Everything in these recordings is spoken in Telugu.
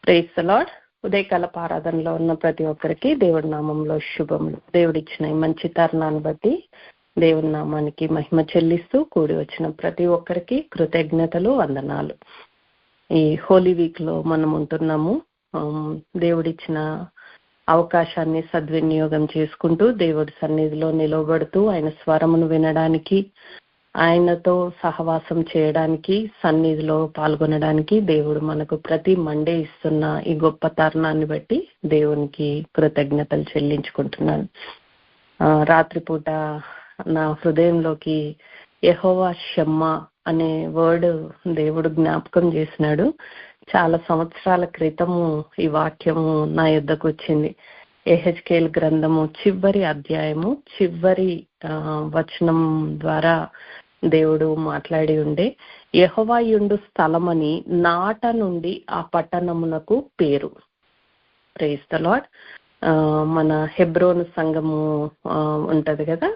Praise the lord. ఉదయకాలపు ఆరాధనలో ఉన్న ప్రతి ఒక్కరికి దేవుడి నామంలో శుభములు. దేవుడిచ్చిన ఈ మంచి తరుణాన్ని బట్టి దేవుడి నామానికి మహిమ చెల్లిస్తూ కూడి వచ్చిన ప్రతి ఒక్కరికి కృతజ్ఞతలు, వందనాలు. ఈ హోలీ వీక్ లో మనం ఉంటున్నాము. దేవుడిచ్చిన అవకాశాన్ని సద్వినియోగం చేసుకుంటూ దేవుడి సన్నిధిలో నిలవబడుతూ ఆయన స్వరమును వినడానికి, ఆయనతో సహవాసం చేయడానికి, సన్నిధిలో పాల్గొనడానికి దేవుడు మనకు ప్రతి మండే ఇస్తున్న ఈ గొప్ప తరుణాన్ని బట్టి దేవునికి కృతజ్ఞతలు చెల్లించుకుంటున్నాను. రాత్రిపూట నా హృదయంలోకి యెహోవా షమ్మా అనే వర్డ్ దేవుడు జ్ఞాపకం చేసినాడు. చాలా సంవత్సరాల క్రితము ఈ వాక్యము నా యొద్దకు వచ్చింది. యెహెజ్కేలు గ్రంథము చివరి అధ్యాయము చివరి వచనం ద్వారా దేవుడు మాట్లాడి ఉండే, యెహోవాయుండు స్థలమని నాట నుండి ఆ పట్టణమునకు పేరు. Praise the lord. మన హెబ్రోను సంఘము ఉంటది కదా,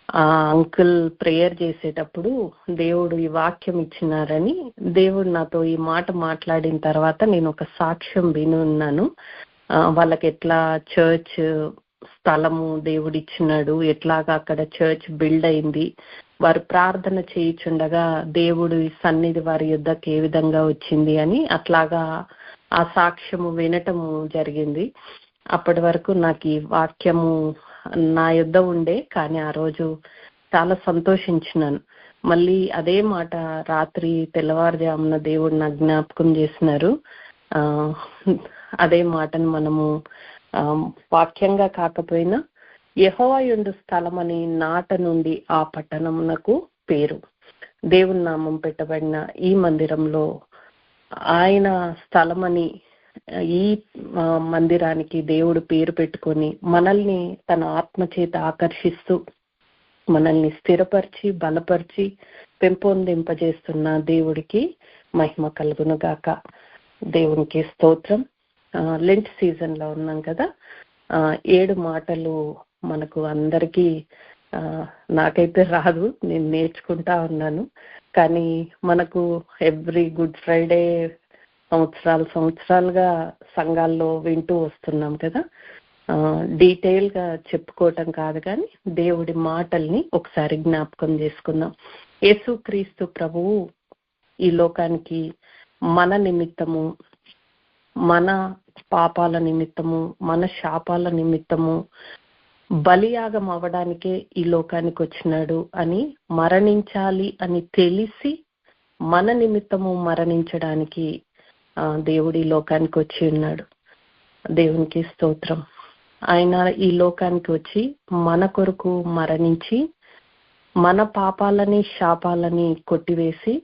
ఆ అంకుల్ ప్రేయర్ చేసేటప్పుడు దేవుడు ఈ వాక్యం ఇచ్చినారని దేవుడు నాతో ఈ మాట మాట్లాడిన తర్వాత నేను ఒక సాక్ష్యం విని ఉన్నాను. వాళ్ళకి ఎట్లా చర్చ్ స్థలము దేవుడు ఇచ్చినాడు, ఎట్లాగా అక్కడ చర్చ్ బిల్డ్ అయింది, వారు ప్రార్థన చేయుచుండగా దేవుడు సన్నిధి వారి యుద్ధకి ఏ విధంగా వచ్చింది అని అట్లాగా ఆ సాక్ష్యము వినటము జరిగింది. అప్పటి వరకు నాకు ఈ వాక్యము నా యుద్ధ ఉండే, కానీ ఆ రోజు చాలా సంతోషించినాను. మళ్ళీ అదే మాట రాత్రి తెల్లవారుజామున దేవుడు నాకు జ్ఞాపకం చేసినారు. అదే మాటను మనము వాక్యంగా కాకపోయినా యెహోవాయుండు స్థలమని నాట నుండి ఆ పట్టణమునకు పేరు. దేవుని నామం పెట్టబడిన ఈ మందిరంలో ఆయన స్థలమని ఈ మందిరానికి దేవుడు పేరు పెట్టుకొని మనల్ని తన ఆత్మచేత ఆకర్షిస్తూ మనల్ని స్థిరపరిచి బలపరిచి పెంపొందింపజేస్తున్న దేవుడికి మహిమ కలుగును గాక. దేవునికి స్తోత్రం. లెంట్ సీజన్ లో ఉన్నాం కదా. 7 మాటలు మనకు అందరికీ, నాకైతే రాదు, నేను నేర్చుకుంటా ఉన్నాను. కానీ మనకు ఎవ్రీ గుడ్ ఫ్రైడే సంవత్సరాలుగా సంఘాల్లో వింటూ వస్తున్నాం కదా. డీటెయిల్ గా చెప్పుకోవటం కాదు, కానీ దేవుడి మాటల్ని ఒకసారి జ్ఞాపకం చేసుకుందాం. యేసుక్రీస్తు ప్రభువు ఈ లోకానికి మన నిమిత్తము, మన పాపాల నిమిత్తము, మన శాపాల నిమిత్తము బలియాగం అవ్వడానికే ఈ లోకానికి వచ్చినాడు అని, మరణించాలి అని తెలిసి మన నిమిత్తము మరణించడానికి దేవుడు ఈ లోకానికి వచ్చి ఉన్నాడు. దేవునికి స్తోత్రం. ఆయన ఈ లోకానికి వచ్చి మన కొరకు మరణించి మన పాపాలని శాపాలని కొట్టివేసి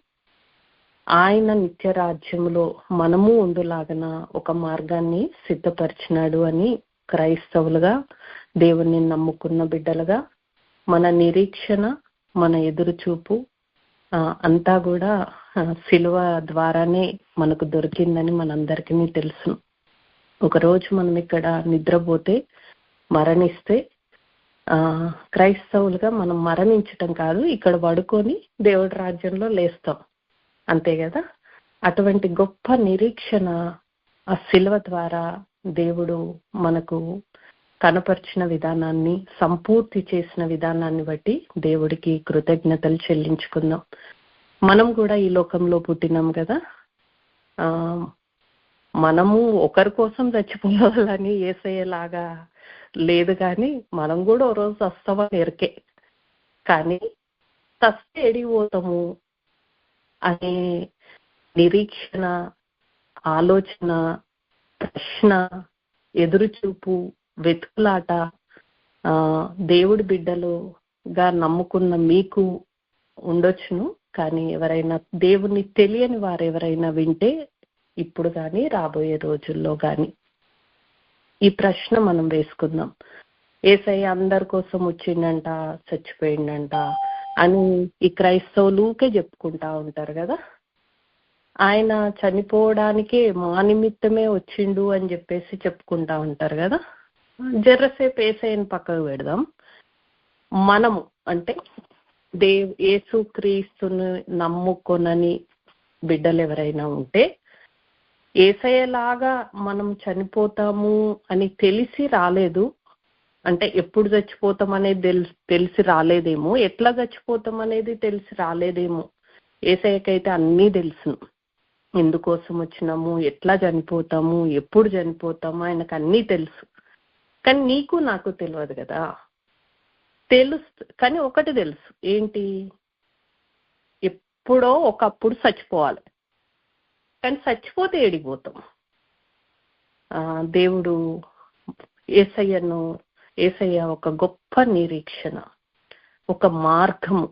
ఆయన నిత్య రాజ్యములో మనము ఉండులాగన ఒక మార్గాన్ని సిద్ధపరిచినాడు అని క్రైస్తవులుగా, దేవుణ్ణి నమ్ముకున్న బిడ్డలుగా మన నిరీక్షణ, మన ఎదురుచూపు అంతా కూడా సిలువ ద్వారానే మనకు దొరికిందని మనందరికీ తెలుసు. ఒకరోజు మనం ఇక్కడ నిద్రపోతే, మరణిస్తే, క్రైస్తవులుగా మనం మరణించటం కాదు, ఇక్కడ పడుకొని దేవుడి రాజ్యంలో లేస్తాం, అంతే కదా. అటువంటి గొప్ప నిరీక్షణ ఆ సిలువ ద్వారా దేవుడు మనకు కనపరిచిన విధానాన్ని, సంపూర్తి చేసిన విధానాన్ని బట్టి దేవుడికి కృతజ్ఞతలు చెల్లించుకుందాం. మనం కూడా ఈ లోకంలో పుట్టినాం కదా. మనము ఒకరి కోసం చచ్చిపోవాలని యేసయ్యలాగా లేదు, కానీ మనం కూడా ఓ రోజు వస్తామని ఎరికే. కానీ చస్తే ఎడిగిపోతాము అనే నిరీక్షణ, ఆలోచన, ప్రశ్న, ఎదురుచూపు, వెతుకులాట దేవుడి బిడ్డలుగా నమ్ముకున్న మీకు ఉండొచ్చును. కానీ ఎవరైనా దేవుణ్ణి తెలియని వారు ఎవరైనా వింటే, ఇప్పుడు కానీ రాబోయే రోజుల్లో కానీ ఈ ప్రశ్న మనం వేసుకుందాం. యేసయ్య అందరి కోసం వచ్చిండంట, చచ్చిపోయిండంట అని ఈ క్రైస్తవులుకే చెప్పుకుంటా ఉంటారు కదా. ఆయన చనిపోవడానికే మా నిమిత్తమే వచ్చిండు అని చెప్పేసి చెప్పుకుంటా ఉంటారు కదా. జర్రసేపు యేసయ్యని పక్కకు పెడదాం. మనము అంటే యేసుక్రీస్తుని నమ్ముకొనని బిడ్డలు ఎవరైనా ఉంటే యేసయ్యలాగా మనం చనిపోతాము అని తెలిసి రాలేదు. అంటే ఎప్పుడు చచ్చిపోతాం అనేది తెలిసి రాలేదేమో, ఎట్లా చచ్చిపోతాం అనేది తెలిసి రాలేదేమో. యేసయ్యకైతే అన్నీ తెలుసును. ఎందుకోసం వచ్చినాము, ఎట్లా చనిపోతాము, ఎప్పుడు చనిపోతాము, ఆయనకు అన్నీ తెలుసు. కానీ నీకు నాకు తెలియదు కదా. కానీ ఒకటి తెలుసు, ఏంటి? ఎప్పుడో ఒకప్పుడు చచ్చిపోవాలి. కానీ చచ్చిపోతే ఏడిపోతాం. దేవుడు యేసయ్య ఒక గొప్ప నిరీక్షణ, ఒక మార్గము,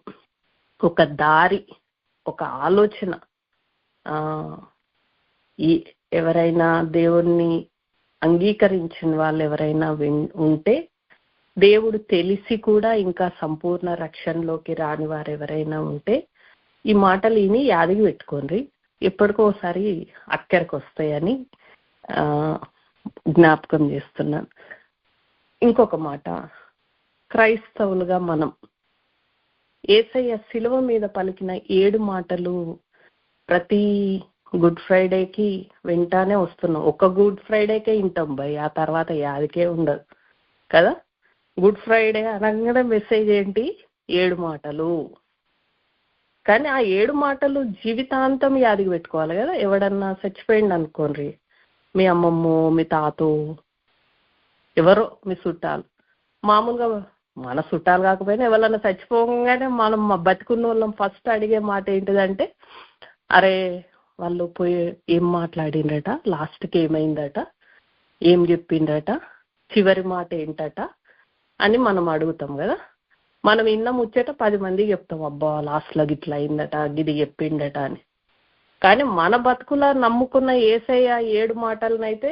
ఒక దారి, ఒక ఆలోచన. ఎవరైనా దేవుణ్ణి అంగీకరించిన వాళ్ళు ఎవరైనా ఉంటే, దేవుడు తెలిసి కూడా ఇంకా సంపూర్ణ రక్షణలోకి రాని వారు ఎవరైనా ఉంటే, ఈ మాటలు విని యాదిగి పెట్టుకోండి. ఎప్పటికోసారి అక్కడికి వస్తాయని జ్ఞాపకం చేస్తున్నాను. ఇంకొక మాట, క్రైస్తవులుగా మనం యేసయ్య శిలువ మీద పలికిన 7 మాటలు ప్రతి గుడ్ ఫ్రైడేకి వింటానే వస్తున్నాం. ఒక గుడ్ ఫ్రైడేకే వింటాం భయ్, ఆ తర్వాత యాదికే ఉండదు కదా. గుడ్ ఫ్రైడే అనగానే మెసేజ్ ఏంటి? 7 మాటలు. కానీ ఆ 7 మాటలు జీవితాంతం యాదికి పెట్టుకోవాలి కదా. ఎవడన్నా చచ్చిపోయింది అనుకోండి, మీ అమ్మమ్మో, మీ తాతో, ఎవరో మీ చుట్టాలు, మామూలుగా మన చుట్టాలు కాకపోయినా ఎవరన్నా చచ్చిపోగానే మనం బతికున్న వాళ్ళం ఫస్ట్ అడిగే మాట ఏంటిదంటే, అరే వాళ్ళు పోయి ఏం మాట్లాడిండట, లాస్ట్కి ఏమైందట, ఏం చెప్పిండట, చివరి మాట ఏంటట అని మనం అడుగుతాం కదా. మనం ఇన్న ముచ్చట 10 మందికి చెప్తాం, అబ్బా లాస్ట్లో గిట్లా అయిందట, గిది చెప్పిండట అని. కానీ మన బతుకులా నమ్ముకున్న యేసయ్య 7 మాటలనైతే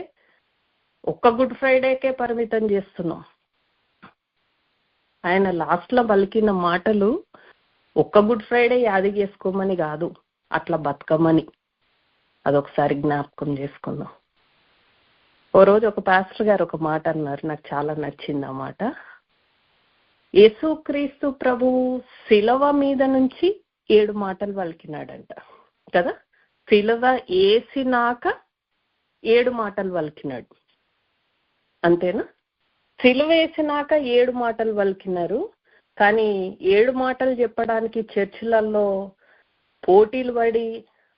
ఒక్క గుడ్ ఫ్రైడేకే పరిమితం చేస్తున్నాం. ఆయన లాస్ట్లో పలికిన మాటలు ఒక్క గుడ్ ఫ్రైడే యాది చేసుకోమని కాదు, అట్లా బతకమని. అదొకసారి జ్ఞాపకం చేసుకుందాం. ఓ రోజు ఒక పాస్టర్ గారు ఒక మాట అన్నారు, నాకు చాలా నచ్చింది ఆ మాట. యేసుక్రీస్తు ప్రభువు శిలువ మీద నుంచి 7 మాటలు పలికినాడంట కదా. శిలువ వేసినాక 7 మాటలు పలికినాడు, అంతేనా? శిలువ వేసినాక 7 మాటలు పలికినారు. కానీ 7 మాటలు చెప్పడానికి చర్చిలలో పోటీలు పడి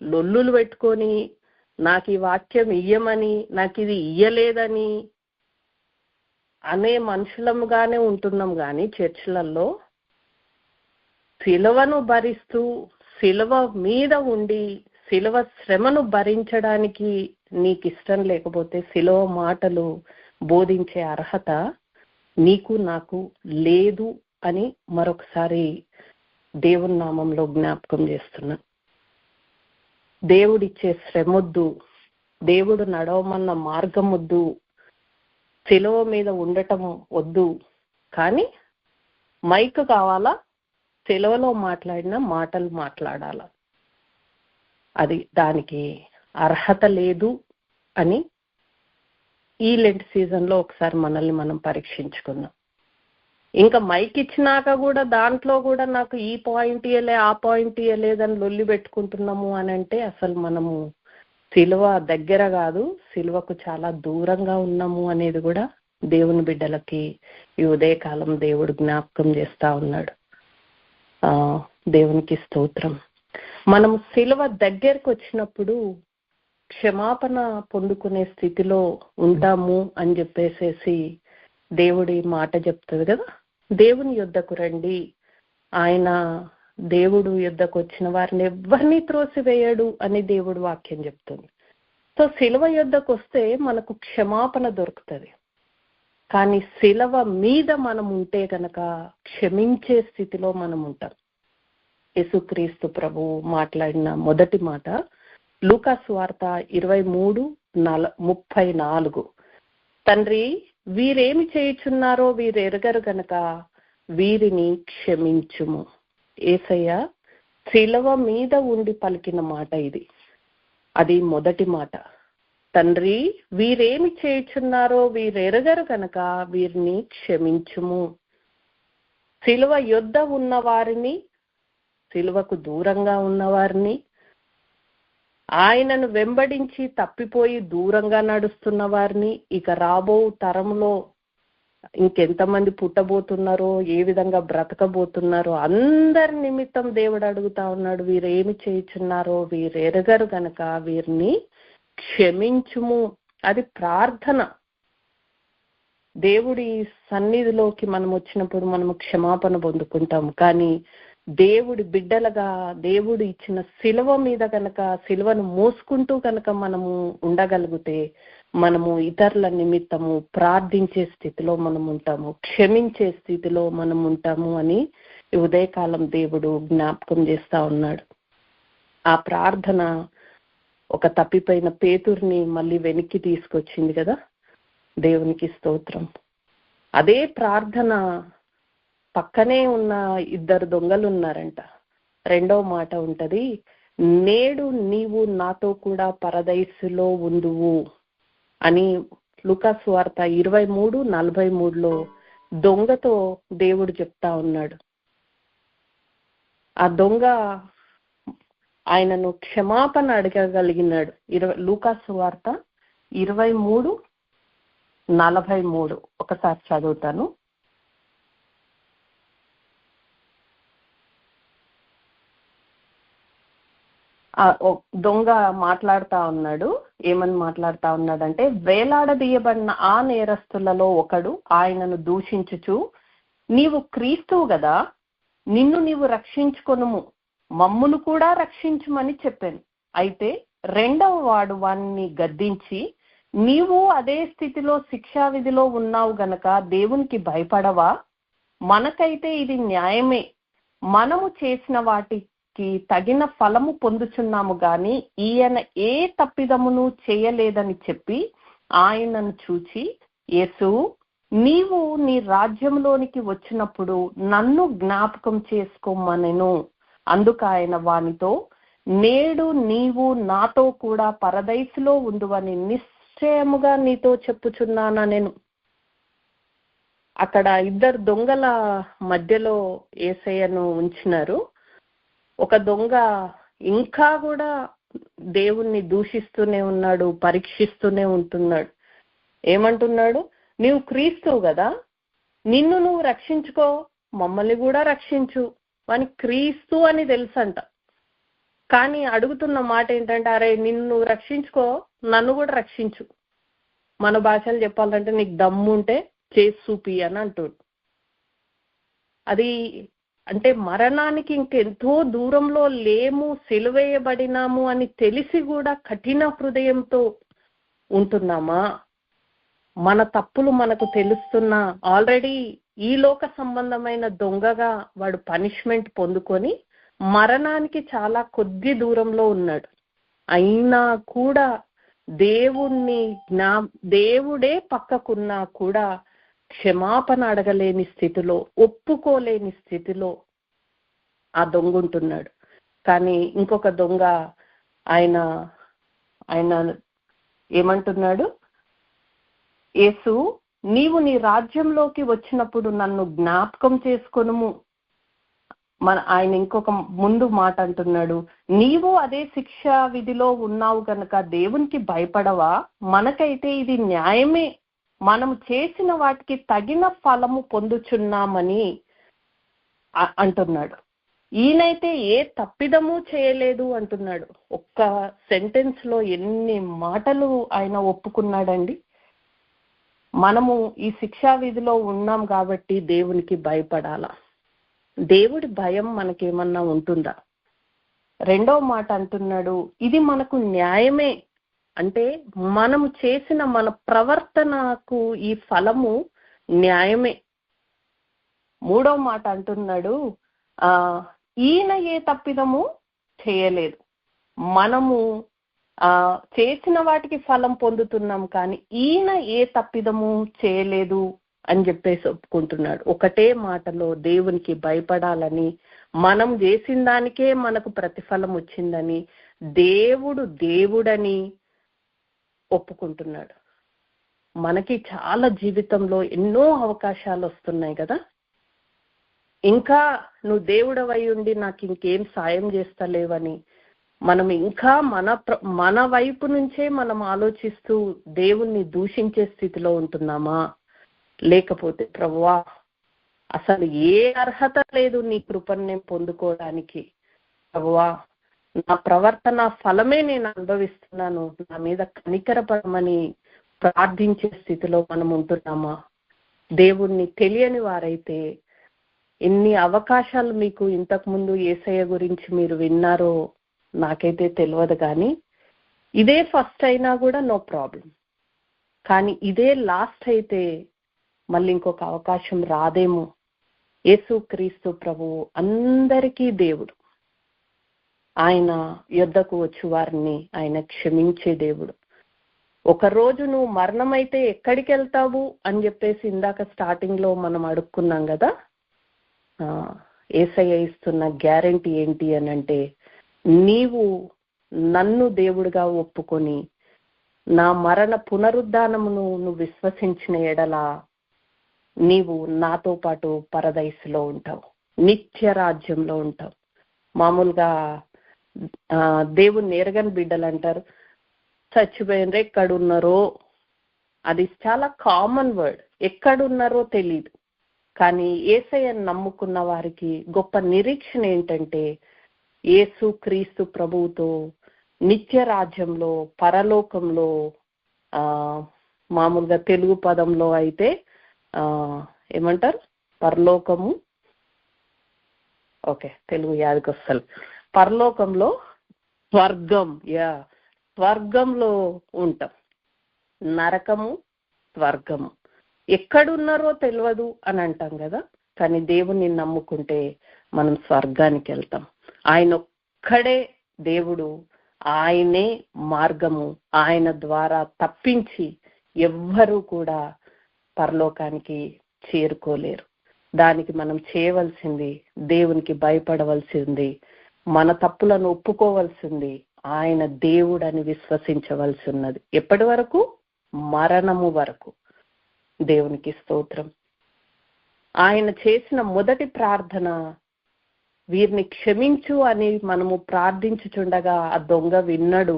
లొల్లులు పెట్టుకొని, నాకు ఈ వాక్యం ఇయ్యమని, నాకు ఇది ఇయ్యలేదని అనే మనుషులముగానే ఉంటున్నాం. కానీ చర్చిలలో శిలువను భరిస్తూ, శిలువ మీద ఉండి, శిలువ శ్రమను భరించడానికి నీకు ఇష్టం లేకపోతే శిలువ మాటలు బోధించే అర్హత నీకు నాకు లేదు అని మరొకసారి దేవుని నామంలో జ్ఞాపకం చేస్తున్నా. దేవుడిచ్చే శ్రమొద్దు, దేవుడు నడవమన్న మార్గం వద్దు, శిలువ మీద ఉండటం వద్దు. కానీ మైక్ కావాలా, శిలువలో మాట్లాడిన మాటలు మాట్లాడాల. అది దానికి అర్హత లేదు అని ఈ లెంట్ సీజన్లో ఒకసారి మనల్ని మనం పరీక్షించుకుందాం. ఇంకా మైక్ ఇచ్చినాక కూడా దాంట్లో కూడా నాకు ఈ పాయింట్ ఇయ్యలే, ఆ పాయింట్ ఇయ్యలేదని లొల్లి పెట్టుకుంటున్నాము అని అంటే అసలు మనము శిలువ దగ్గర కాదు, శిలువకు చాలా దూరంగా ఉన్నాము అనేది కూడా దేవుని బిడ్డలకి ఈ ఉదయకాలం దేవుడు జ్ఞాపకం చేస్తా ఉన్నాడు. దేవునికి స్తోత్రం. మనం శిలువ దగ్గరకు వచ్చినప్పుడు క్షమాపణ పొందుకునే స్థితిలో ఉంటాము అని చెప్పేసేసి దేవుడి మాట చెప్తుంది కదా. దేవుని యొద్దకు రండి, ఆయన దేవుడు యొద్దకు వచ్చిన వారిని ఎవరిని త్రోసివేయడు అని దేవుడు వాక్యం చెప్తుంది. సో శిలువ యొద్దకు వస్తే మనకు క్షమాపణ దొరుకుతుంది. కానీ శిలువ మీద మనం ఉంటే గనక క్షమించే స్థితిలో మనం ఉంటాం. యేసుక్రీస్తు ప్రభు మాట్లాడిన మొదటి మాట లూకా సువార్త 23:34. తండ్రి, వీరేమి చేయుచున్నారో వీరు ఎరగరు గనక వీరిని క్షమించుము. యేసయ్య శిలువ మీద ఉండి పలికిన మాట ఇది. అది మొదటి మాట. తండ్రి, వీరేమి చేయుచున్నారో వీరు ఎరగరు గనక వీరిని క్షమించుము. శిలువ యొద్ద ఉన్న వారిని, శిలువకు దూరంగా ఉన్నవారిని, ఆయనను వెంబడించి తప్పిపోయి దూరంగా నడుస్తున్న వారిని, ఇక రాబో తరంలో ఇంకెంతమంది పుట్టబోతున్నారో, ఏ విధంగా బ్రతకబోతున్నారో అందరి నిమిత్తం దేవుడు అడుగుతా ఉన్నాడు, వీరేమి చేయుచున్నారో వీరెరగరు గనక వీరిని క్షమించుము. అది ప్రార్థన. దేవుడి సన్నిధిలోకి మనం వచ్చినప్పుడు మనము క్షమాపణ పొందుకుంటాం. కానీ దేవుడి బిడ్డలుగా దేవుడు ఇచ్చిన శిలువ మీద కనుక, శిలువను మోసుకుంటూ కనుక మనము ఉండగలిగితే మనము ఇతరుల నిమిత్తము ప్రార్థించే స్థితిలో మనం ఉంటాము, క్షమించే స్థితిలో మనం ఉంటాము అని ఈ ఉదయకాలం దేవుడు జ్ఞాపకం చేస్తా ఉన్నాడు. ఆ ప్రార్థన ఒక తప్పిపోయిన పేతుర్ని మళ్ళీ వెనక్కి తీసుకొచ్చింది కదా. దేవునికి స్తోత్రం. అదే ప్రార్థన పక్కనే ఉన్న ఇద్దరు దొంగలు ఉన్నారంట. రెండో మాట ఉంటది, నేడు నీవు నాతో కూడా పరదైసులో ఉందువు అని లూకా సువార్త 23:43 దొంగతో దేవుడు చెప్తా ఉన్నాడు. ఆ దొంగ ఆయనను క్షమాపణ అడగగలిగినాడు. లూకా సువార్త 23:43 ఒకసారి చదువుతాను. దొంగ మాట్లాడుతా ఉన్నాడు. ఏమని మాట్లాడుతా ఉన్నాడంటే, వేలాడదీయబడిన ఆ నేరస్తులలో ఒకడు ఆయనను దూషించుచు, నీవు క్రీస్తువు గదా, నిన్ను నీవు రక్షించుకొనుము, మమ్మును కూడా రక్షించుమని చెప్పాను. అయితే రెండవ వాడు వాణ్ణి గద్దించి, నీవు అదే స్థితిలో శిక్షా విధిలో ఉన్నావు గనక దేవునికి భయపడవా? మనకైతే ఇది న్యాయమే, మనము చేసిన వాటికి తగిన ఫలము పొందుచున్నాము గాని ఈయన ఏ తప్పిదమును చేయలేదని చెప్పి ఆయనను చూచి, యేసు, నీవు నీ రాజ్యంలోనికి వచ్చినప్పుడు నన్ను జ్ఞాపకం చేసుకోమనెను. అందుకు ఆయన వానితో, నేడు నీవు నాతో కూడా పరదైసులో ఉండువని నిశ్చయముగా నీతో చెప్పుచున్నానా నేను. అక్కడ ఇద్దరు దొంగల మధ్యలో యేసయ్యను ఉంచినారు. ఒక దొంగ ఇంకా కూడా దేవుణ్ణి దూషిస్తూనే ఉన్నాడు, పరీక్షిస్తూనే ఉంటున్నాడు. ఏమంటున్నాడు, నీవు క్రీస్తువు కదా, నిన్ను నువ్వు రక్షించుకో, మమ్మల్ని కూడా రక్షించు. అని క్రీస్తు అని తెలుసంట. కానీ అడుగుతున్న మాట ఏంటంటే, అరే నిన్ను నువ్వు రక్షించుకో, నన్ను కూడా రక్షించు. మన భాషలు చెప్పాలంటే నీకు దమ్ముంటే చేసి చూపి అని అంటాడు. అది అంటే మరణానికి ఇంకెంతో దూరంలో లేము, సిలువేయబడినాము అని తెలిసి కూడా కఠిన హృదయంతో ఉంటున్నామా? మన తప్పులు మనకు తెలుస్తున్నా ఆల్రెడీ ఈ లోక సంబంధమైన దొంగగా వాడు పనిష్మెంట్ పొందుకొని మరణానికి చాలా కొద్ది దూరంలో ఉన్నాడు. అయినా కూడా దేవుడే పక్కకున్నా కూడా క్షమాపణ అడగలేని స్థితిలో, ఒప్పుకోలేని స్థితిలో ఆ దొంగ ఉంటున్నాడు. కానీ ఇంకొక దొంగ ఆయన ఏమంటున్నాడు, యేసు, నీవు నీ రాజ్యంలోకి వచ్చినప్పుడు నన్ను జ్ఞాపకం చేసుకొనుము. ఆయన ఇంకొక ముందు మాట అంటున్నాడు, నీవు అదే శిక్షా విధిలో ఉన్నావు కనుక దేవునికి భయపడవా? మనకైతే ఇది న్యాయమే, మనము చేసిన వాటికి తగిన ఫలము పొందుచున్నామని అంటున్నాడు. ఈయనైతే ఏ తప్పిదము చేయలేదు అంటున్నాడు. ఒక్క సెంటెన్స్ లో ఎన్ని మాటలు ఆయన ఒప్పుకున్నాడండి. మనము ఈ శిక్షా విధిలో ఉన్నాం కాబట్టి దేవునికి భయపడాలా? దేవుడి భయం మనకేమన్నా ఉంటుందా? రెండో మాట అంటున్నాడు, ఇది మనకు న్యాయమే, అంటే మనము చేసిన మన ప్రవర్తనకు ఈ ఫలము న్యాయమే. మూడో మాట అంటున్నాడు, ఈయన ఏ తప్పిదము చేయలేదు, మనము చేసిన వాటికి ఫలం పొందుతున్నాం కానీ ఈయన ఏ తప్పిదము చేయలేదు అని చెప్పేసి ఒప్పుకుంటున్నాడు. ఒకటే మాటలో దేవునికి భయపడాలని, మనం చేసిన దానికే మనకు ప్రతిఫలం వచ్చిందని, దేవుడని ఒప్పుకుంటున్నాడు. మనకి చాలా జీవితంలో ఎన్నో అవకాశాలు వస్తున్నాయి కదా. ఇంకా నువ్వు దేవుడవై ఉండి నాకు ఇంకేం సాయం చేస్తలేవని మనం ఇంకా మన వైపు నుంచే మనం ఆలోచిస్తూ దేవుణ్ణి దూషించే స్థితిలో ఉంటున్నామా, లేకపోతే ప్రభువా అసలు ఏ అర్హత లేదు నీ కృపను నేను పొందుకోవడానికి, ప్రభువా నా ప్రవర్తన ఫలమే నేను అనుభవిస్తున్నాను, నా మీద కనికరపడమని ప్రార్థించే స్థితిలో మనం ఉంటున్నామా? దేవుణ్ణి తెలియని వారైతే ఎన్ని అవకాశాలు మీకు ఇంతకు ముందు యేసయ్య గురించి మీరు విన్నారో నాకైతే తెలియదు, కానీ ఇదే ఫస్ట్ అయినా కూడా నో ప్రాబ్లం. కానీ ఇదే లాస్ట్ అయితే మళ్ళీ ఇంకొక అవకాశం రాదేమో. యేసుక్రీస్తు ప్రభువు అందరికీ దేవుడు. ఆయన యొద్దకు వచ్చి వారిని ఆయన క్షమించే దేవుడు. ఒక రోజు నువ్వు మరణమైతే ఎక్కడికి వెళ్తావు అని చెప్పేసి ఇందాక స్టార్టింగ్ లో మనం అడుక్కున్నాం కదా. యేసయ్య ఇస్తున్న గ్యారెంటీ ఏంటి అని అంటే, నీవు నన్ను దేవుడిగా ఒప్పుకొని నా మరణ పునరుద్ధానమును నువ్వు విశ్వసించిన ఎడల నీవు నాతో పాటు పరదైసులో ఉంటావు, నిత్య రాజ్యంలో ఉంటావు. మామూలుగా దేవుణ్ణి ఎరగని బిడ్డలు అంటారు చచ్చిపోయినరు ఎక్కడున్నారో, అది చాలా కామన్ వర్డ్, ఎక్కడున్నారో తెలీదు. కానీ యేసయ్యను నమ్ముకున్న వారికి గొప్ప నిరీక్షణ ఏంటంటే యేసు క్రీస్తు ప్రభువుతో నిత్య రాజ్యంలో పరలోకంలో, మామూలుగా తెలుగు పదంలో అయితే ఏమంటారు పరలోకము, ఓకే తెలుగు యాదికి వస్తుంది, పరలోకంలో స్వర్గం, స్వర్గంలో ఉంటాం. నరకము స్వర్గము ఎక్కడున్నారో తెలియదు అని అంటాం కదా, కానీ దేవుణ్ణి నమ్ముకుంటే మనం స్వర్గానికి వెళ్తాం. ఆయన ఒక్కడే దేవుడు, ఆయనే మార్గము, ఆయన ద్వారా తప్పించి ఎవ్వరూ కూడా పరలోకానికి చేరుకోలేరు. దానికి మనం చేయవలసింది దేవునికి భయపడవలసింది, మన తప్పులను ఒప్పుకోవలసింది, ఆయన దేవుడని విశ్వసించవలసి ఉన్నది. ఎప్పటి వరకు? మరణము వరకు. దేవునికి స్తోత్రం. ఆయన చేసిన మొదటి ప్రార్థన వీరిని క్షమించు అని మనము ప్రార్థించుచుండగా ఆ దొంగ విన్నాడు,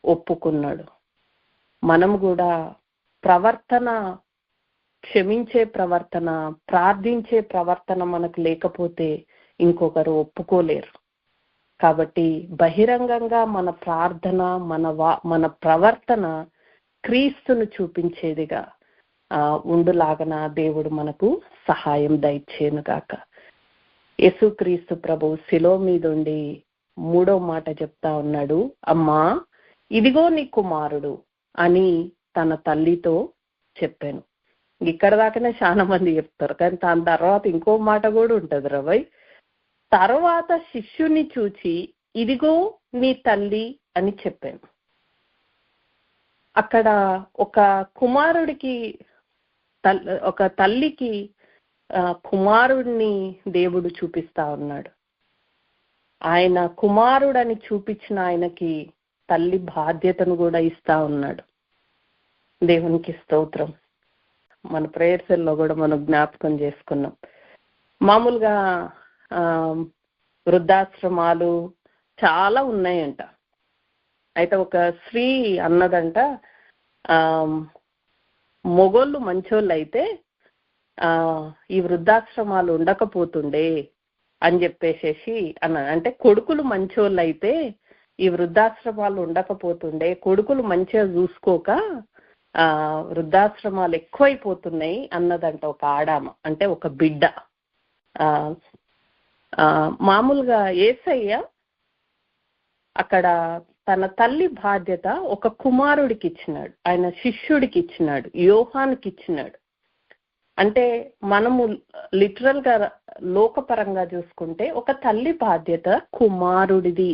ఒప్పుకున్నాడు. మనం కూడా ప్రవర్తన, క్షమించే ప్రవర్తన, ప్రార్థించే ప్రవర్తన మనకు లేకపోతే ఇంకొకరు ఒప్పుకోలేరు. కాబట్టి బహిరంగంగా మన ప్రార్థన, మన ప్రవర్తన క్రీస్తును చూపించేదిగా ఉండులాగన దేవుడు మనకు సహాయం దయచేయును గాక. యేసుక్రీస్తు ప్రభు శిలో మీదుండి 3వ మాట చెప్తా ఉన్నాడు, అమ్మా ఇదిగో నీ కుమారుడు అని తన తల్లితో చెప్పాను. ఇక్కడ దాకానే చాలా మంది చెప్తారు, కానీ దాని తర్వాత ఇంకో మాట కూడా ఉంటది రవై. తర్వాత శిష్యుని చూచి ఇదిగో నీ తల్లి అని చెప్పాను. అక్కడ ఒక కుమారుడికి, ఒక తల్లికి కుమారుడిని దేవుడు చూపిస్తా ఉన్నాడు. ఆయన కుమారుడని చూపించిన ఆయనకి తల్లి బాధ్యతను కూడా ఇస్తా ఉన్నాడు. దేవునికి స్తోత్రం. మన ప్రేయర్స్లో కూడా మనం జ్ఞాపకం చేసుకున్నాం. మామూలుగా వృద్ధాశ్రమాలు చాలా ఉన్నాయంట. అయితే ఒక స్త్రీ అన్నదంట, మొగోళ్ళు మంచోళ్ళు అయితే ఈ వృద్ధాశ్రమాలు ఉండకపోతుండే అని చెప్పేసేసి అంటే కొడుకులు మంచోళ్ళు అయితే ఈ వృద్ధాశ్రమాలు ఉండకపోతుండే, కొడుకులు మంచిగా చూసుకోక వృద్ధాశ్రమాలు ఎక్కువైపోతున్నాయి అన్నదంట ఒక ఆడామ, అంటే ఒక బిడ్డ. మామూలుగా యేసయ్య అక్కడ తన తల్లి బాధ్యత ఒక కుమారుడికి ఇచ్చినాడు, ఆయన శిష్యుడికి ఇచ్చినాడు, యోహానికి ఇచ్చినాడు. అంటే మనము లిటరల్ గా లోకపరంగా చూసుకుంటే ఒక తల్లి బాధ్యత కుమారుడిది.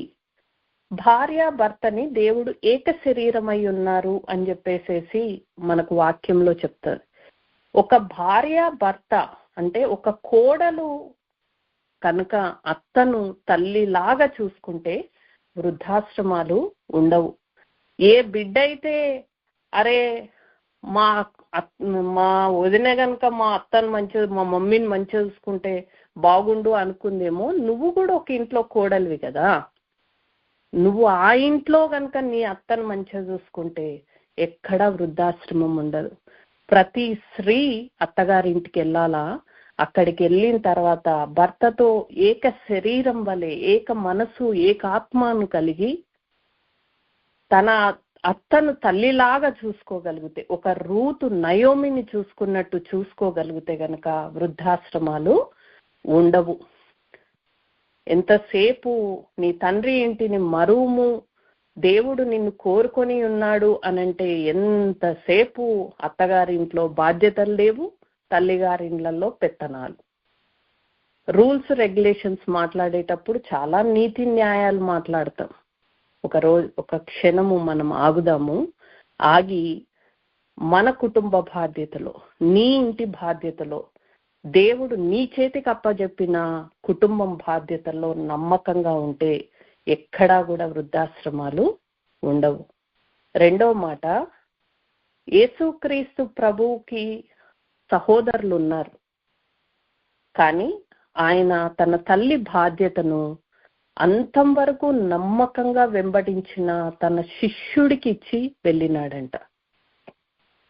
భార్య భర్తని దేవుడు ఏక శరీరమై ఉన్నారు అని చెప్పేసేసి మనకు వాక్యంలో చెప్తారు. ఒక భార్య భర్త అంటే ఒక కోడలు కనుక అత్తను తల్లిలాగా చూసుకుంటే వృద్ధాశ్రమాలు ఉండవు. ఏ బిడ్డ అయితే అరే మా వదిన కనుక మా అత్తను మంచిగా, మా మమ్మీని మంచిగా చూసుకుంటే బాగుండు అనుకుందేమో, నువ్వు కూడా ఒక ఇంట్లో కోడలివి కదా. నువ్వు ఆ ఇంట్లో కనుక నీ అత్తను మంచిగా చూసుకుంటే ఎక్కడా వృద్ధాశ్రమం ఉండదు. ప్రతి స్త్రీ అత్తగారింటికి వెళ్ళాలా, అక్కడికి వెళ్ళిన తర్వాత భర్తతో ఏక శరీరం వలె, ఏక మనసు, ఏక ఆత్మను కలిగి తన అత్తను తల్లిలాగా చూసుకోగలిగితే, ఒక రూతు నయోమిని చూసుకున్నట్టు చూసుకోగలిగితే గనక వృద్ధాశ్రమాలు ఉండవు. ఎంతసేపు నీ తండ్రి ఇంటిని మరువుము, దేవుడు నిన్ను కోరుకొని ఉన్నాడు అనంటే ఎంతసేపు అత్తగారింట్లో బాధ్యతలు లేవు, తల్లిగారిండ్లలో పెత్తనాలు. రూల్స్ రెగ్యులేషన్స్ మాట్లాడేటప్పుడు చాలా నీతి న్యాయాలు మాట్లాడతాం. ఒక క్షణము మనం ఆగుదాము. ఆగి మన కుటుంబ బాధ్యతలో, నీ ఇంటి బాధ్యతలో, దేవుడు నీ చేతికి అప్పచెప్పిన కుటుంబం బాధ్యతల్లో నమ్మకంగా ఉంటే ఎక్కడా కూడా వృద్ధాశ్రమాలు ఉండవు. రెండవ మాట, యేసుక్రీస్తు ప్రభువుకి సహోదరులు ఉన్నారు, కానీ ఆయన తన తల్లి బాధ్యతను అంతం వరకు నమ్మకంగా వెంబడించిన తన శిష్యుడికి ఇచ్చి వెళ్ళినాడంట.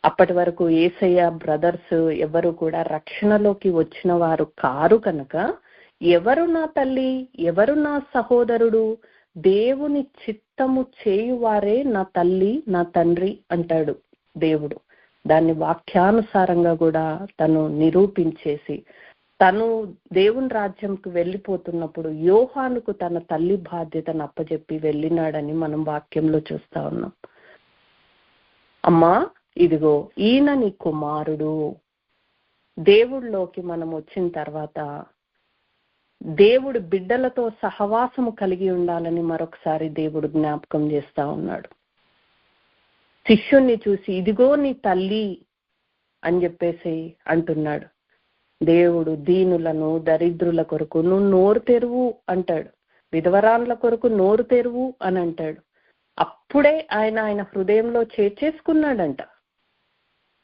అప్పటి వరకు యేసయ్య బ్రదర్స్ ఎవరు కూడా రక్షణలోకి వచ్చిన వారు కారు కనుక, ఎవరు నా తల్లి, ఎవరు నా సహోదరుడు, దేవుని చిత్తము చేయువారే నా తల్లి నా తండ్రి అంటాడు దేవుడు. దాన్ని వాక్యానుసారంగా కూడా తను నిరూపించేసి తను దేవుని రాజ్యంకు వెళ్ళిపోతున్నప్పుడు యోహానుకు తన తల్లి బాధ్యతను అప్పచెప్పి వెళ్ళినాడని మనం వాక్యంలో చూస్తా ఉన్నాం. అమ్మా, ఇదిగో ఈయన నీ కుమారుడు. దేవుడిలోకి మనం వచ్చిన తర్వాత దేవుడు బిడ్డలతో సహవాసము కలిగి ఉండాలని మరొకసారి దేవుడు జ్ఞాపకం చేస్తా ఉన్నాడు. శిష్యుణ్ణి చూసి ఇదిగో నీ తల్లి అని చెప్పేసి అంటున్నాడు. దేవుడు దీనులను, దరిద్రుల కొరకు నువ్వు నోరు తెరువు అంటాడు, విధవరాన్ల కొరకు నోరు తెరువు అని అంటాడు. అప్పుడే ఆయన హృదయంలో చేర్చేసుకున్నాడంట.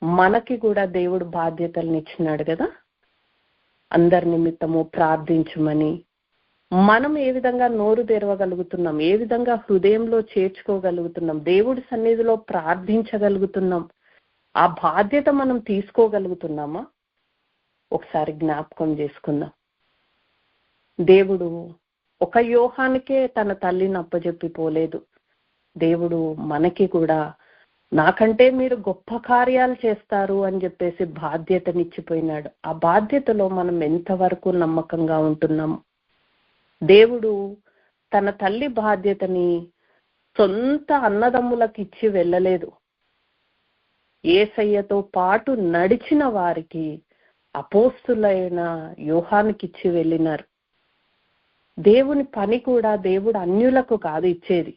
మనకి కూడా దేవుడు బాధ్యతలను ఇచ్చినాడు కదా, అందరి నిమిత్తము ప్రార్థించమని. మనం ఏ విధంగా నోరు తెరవగలుగుతున్నాం, ఏ విధంగా హృదయంలో చేర్చుకోగలుగుతున్నాం, దేవుడి సన్నిధిలో ప్రార్థించగలుగుతున్నాం, ఆ బాధ్యత మనం తీసుకోగలుగుతున్నామా? ఒకసారి జ్ఞాపకం చేసుకుందాం. దేవుడు ఒక యోహానికే తన తల్లిని అప్పచెప్పి పోలేదు. దేవుడు మనకి కూడా నాకంటే మీరు గొప్ప కార్యాలు చేస్తారు అని చెప్పేసి బాధ్యతనిచ్చిపోయినాడు. ఆ బాధ్యతలో మనం ఎంతవరకు నమ్మకంగా ఉంటున్నాము? దేవుడు తన తల్లి బాధ్యతని సొంత అన్నదమ్ములకు ఇచ్చి వెళ్ళలేదు. యేసయ్యతో పాటు నడిచిన వారికి, అపోస్తులైన యోహానికి ఇచ్చి వెళ్ళినారు. దేవుని పని కూడా దేవుడు అన్యులకు కాదు ఇచ్చేది.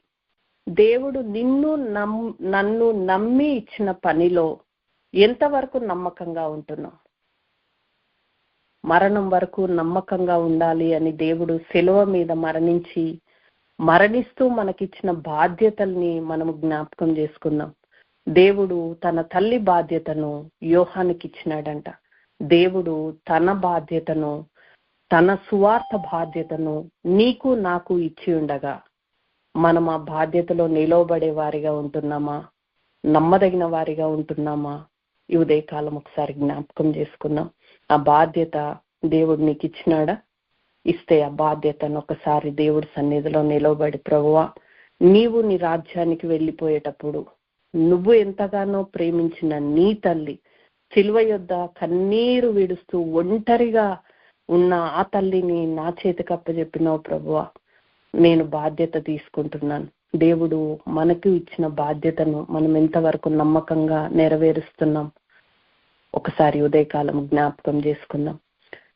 దేవుడు నన్ను నమ్మి ఇచ్చిన పనిలో ఎంతవరకు నమ్మకంగా ఉంటున్నాం? మరణం వరకు నమ్మకంగా ఉండాలి అని దేవుడు శిలువ మీద మరణిస్తూ మనకిచ్చిన బాధ్యతల్ని మనము జ్ఞాపకం చేసుకుందాం. దేవుడు తన తల్లి బాధ్యతను యోహానికి ఇచ్చినాడంట. దేవుడు తన బాధ్యతను, తన సువార్త బాధ్యతను నీకు నాకు ఇచ్చి ఉండగా మనం ఆ బాధ్యతలో నిలవబడే వారిగా ఉంటున్నామా? నమ్మదగిన వారిగా ఉంటున్నామా? ఈ ఉదయకాలం ఒకసారి జ్ఞాపకం చేసుకుందాం. ఆ బాధ్యత దేవుడు నీకు ఇచ్చినాడా? ఇస్తే ఆ బాధ్యతను ఒకసారి దేవుడి సన్నిధిలో నిలవబడి, ప్రభువా, నీవు నీ రాజ్యానికి వెళ్ళిపోయేటప్పుడు నువ్వు ఎంతగానో ప్రేమించిన నీ తల్లి సిలువ యొద్ద కన్నీరు విడుస్తూ ఒంటరిగా ఉన్న ఆ తల్లిని నా చేతికి అప్పచెప్పినావు ప్రభువా, నేను బాధ్యత తీసుకుంటున్నాను. దేవుడు మనకు ఇచ్చిన బాధ్యతను మనం ఎంతవరకు నమ్మకంగా నెరవేరుస్తున్నాం? ఒకసారి ఉదయకాలం జ్ఞాపకం చేసుకుందాం.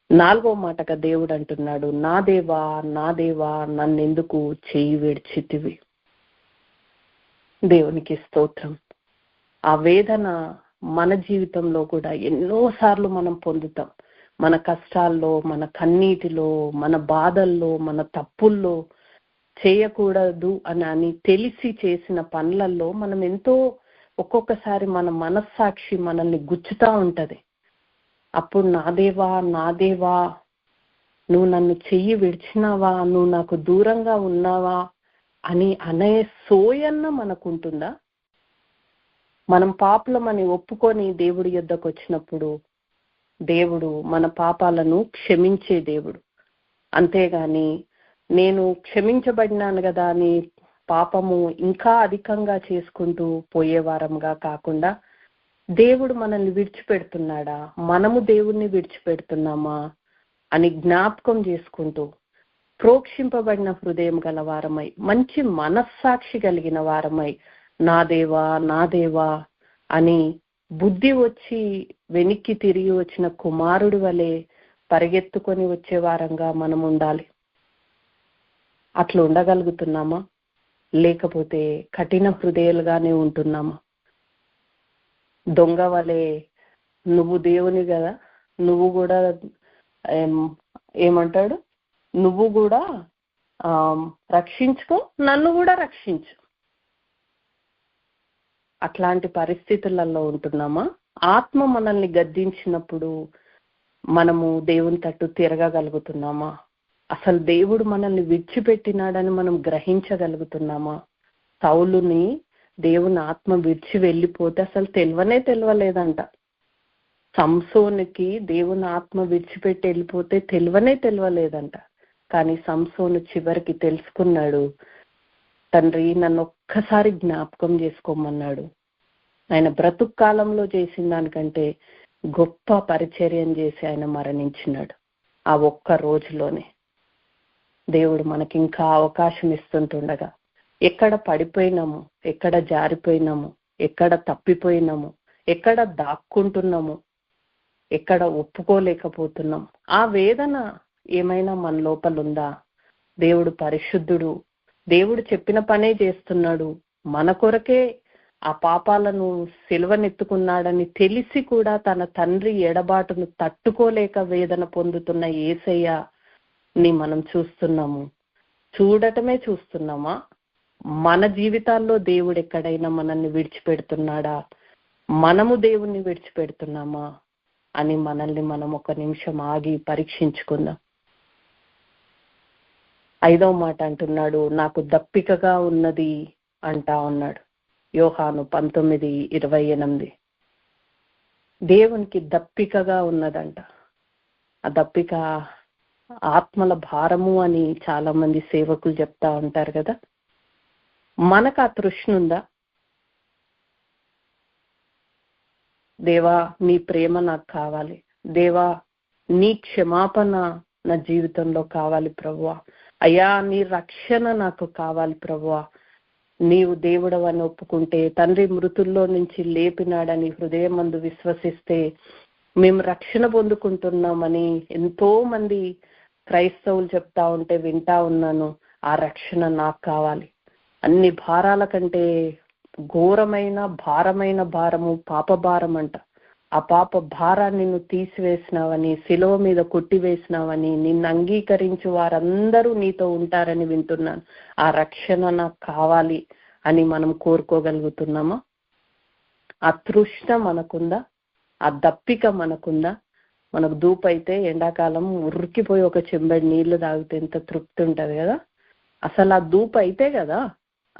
4వ మాటగా దేవుడు అంటున్నాడు, నా దేవా నా దేవా నన్నెందుకు చేయి విడిచితివి. దేవునికి స్తోత్రం. ఆ వేదన మన జీవితంలో కూడా ఎన్నోసార్లు మనం పొందుతాం. మన కష్టాల్లో, మన కన్నీటిలో, మన బాధల్లో, మన తప్పుల్లో, చేయకూడదు అని తెలిసి చేసిన పనులలో మనం ఎంతో ఒక్కొక్కసారి మన మనస్సాక్షి మనల్ని గుచ్చుతా ఉంటది. అప్పుడు నా దేవా నా దేవా నువ్వు నన్ను చెయ్యి విడిచినావా, నువ్వు నాకు దూరంగా ఉన్నావా అని అనే సోయన్న మనకుంటుందా? మనం పాపులమని ఒప్పుకొని దేవుడి యొద్దకు వచ్చినప్పుడు దేవుడు మన పాపాలను క్షమించే దేవుడు. అంతేగాని నేను క్షమించబడినాను కదా అని పాపము ఇంకా అధికంగా చేసుకుంటూ పోయేవారంగా కాకుండా దేవుడు మనల్ని విడిచిపెడుతున్నాడా, మనము దేవుణ్ణి విడిచిపెడుతున్నామా అని జ్ఞాపకం చేసుకుంటూ ప్రోక్షింపబడిన హృదయం గల వారమై, మంచి మనస్సాక్షి కలిగిన వారమై, నా దేవా నా దేవా అని బుద్ధి వచ్చి వెనక్కి తిరిగి వచ్చిన కుమారుడి వలె పరిగెత్తుకొని వచ్చే వారంగా మనం ఉండాలి. అట్లా ఉండగలుగుతున్నామా? లేకపోతే కఠిన హృదయాలుగానే ఉంటున్నామా? దొంగ వలె నువ్వు దేవుని కదా, నువ్వు కూడా ఏమంటాడు, నువ్వు కూడా రక్షించుకో, నన్ను కూడా రక్షించు, అట్లాంటి పరిస్థితులలో ఉంటున్నామా? ఆత్మ మనల్ని గద్దించినప్పుడు మనము దేవుని తట్టు తిరగగలుగుతున్నామా? అసలు దేవుడు మనల్ని విడిచిపెట్టినాడని మనం గ్రహించగలుగుతున్నామా? సౌలుని దేవుని ఆత్మ విడిచి వెళ్ళిపోతే అసలు తెలియలేదంట. సంసోనుకి దేవుని ఆత్మ విడిచిపెట్టి వెళ్ళిపోతే తెలియలేదంట. కానీ సంసోను చివరికి తెలుసుకున్నాడు, తండ్రి నన్ను ఒక్కసారి జ్ఞాపకం చేసుకోమన్నాడు. ఆయన బ్రతుకు కాలంలో చేసిన దానికంటే గొప్ప పరిచర్యం చేసి ఆయన మరణించినాడు ఆ ఒక్క రోజులోనే. దేవుడు మనకి ఇంకా అవకాశం ఇస్తుంటుండగా ఎక్కడ పడిపోయినాము, ఎక్కడ జారిపోయినాము, ఎక్కడ తప్పిపోయినాము, ఎక్కడ దాక్కుంటున్నాము, ఎక్కడ ఒప్పుకోలేకపోతున్నాం, ఆ వేదన ఏమైనా మన లోపల ఉందా? దేవుడు పరిశుద్ధుడు, దేవుడు చెప్పిన పనే చేస్తున్నాడు, మన కొరకే ఆ పాపాలను సిలువనెత్తుకున్నాడని తెలిసి కూడా తన తండ్రి ఎడబాటును తట్టుకోలేక వేదన పొందుతున్న యేసయ్యని మనం చూస్తున్నామా? మన జీవితాల్లో దేవుడు ఎక్కడైనా మనల్ని విడిచిపెడుతున్నాడా, మనము దేవుణ్ణి విడిచిపెడుతున్నామా అని మనల్ని మనం ఒక నిమిషం ఆగి పరీక్షించుకుందాం. 5వ మాట అంటున్నాడు, నాకు దప్పికగా ఉన్నది అంటా ఉన్నాడు. యోహాను 19:28. దేవునికి దప్పికగా ఉన్నదంట. ఆ దప్పిక ఆత్మల భారము అని చాలా మంది సేవకులు చెప్తా ఉంటారు కదా. మనకు ఆ తృష్ణ ఉందా? దేవా నీ ప్రేమ నాకు కావాలి, దేవా నీ క్షమాపణ నా జీవితంలో కావాలి ప్రభువా, అయ్యా నీ రక్షణ నాకు కావాలి ప్రభువా, నీవు దేవుడవని ఒప్పుకుంటే, తండ్రి మృతుల్లో నుంచి లేపినాడని హృదయమందు విశ్వసిస్తే మేము రక్షణ పొందుకుంటున్నామని ఎంతో మంది క్రైస్తవులు చెప్తా ఉంటే వింటా ఉన్నాను. ఆ రక్షణ నాకు కావాలి. అన్ని భారాల కంటే ఘోరమైన భారమైన భారము పాప భారం అంట. ఆ పాప భారాన్ని నువ్వు తీసివేసినావని, శిలువ మీద కొట్టివేసినావని, నిన్ను అంగీకరించు వారందరూ నీతో ఉంటారని వింటున్నాను. ఆ రక్షణ నాకు కావాలి అని మనం కోరుకోగలుగుతున్నామా? ఆ తృష్ణ మనకుందా? ఆ దప్పిక మనకుందా? మనకు దూపు అయితే ఎండాకాలం ఉరికిపోయి ఒక చెంబడి నీళ్లు తాగితే ఎంత తృప్తి ఉంటది కదా. అసలు ఆ దూపు అయితే కదా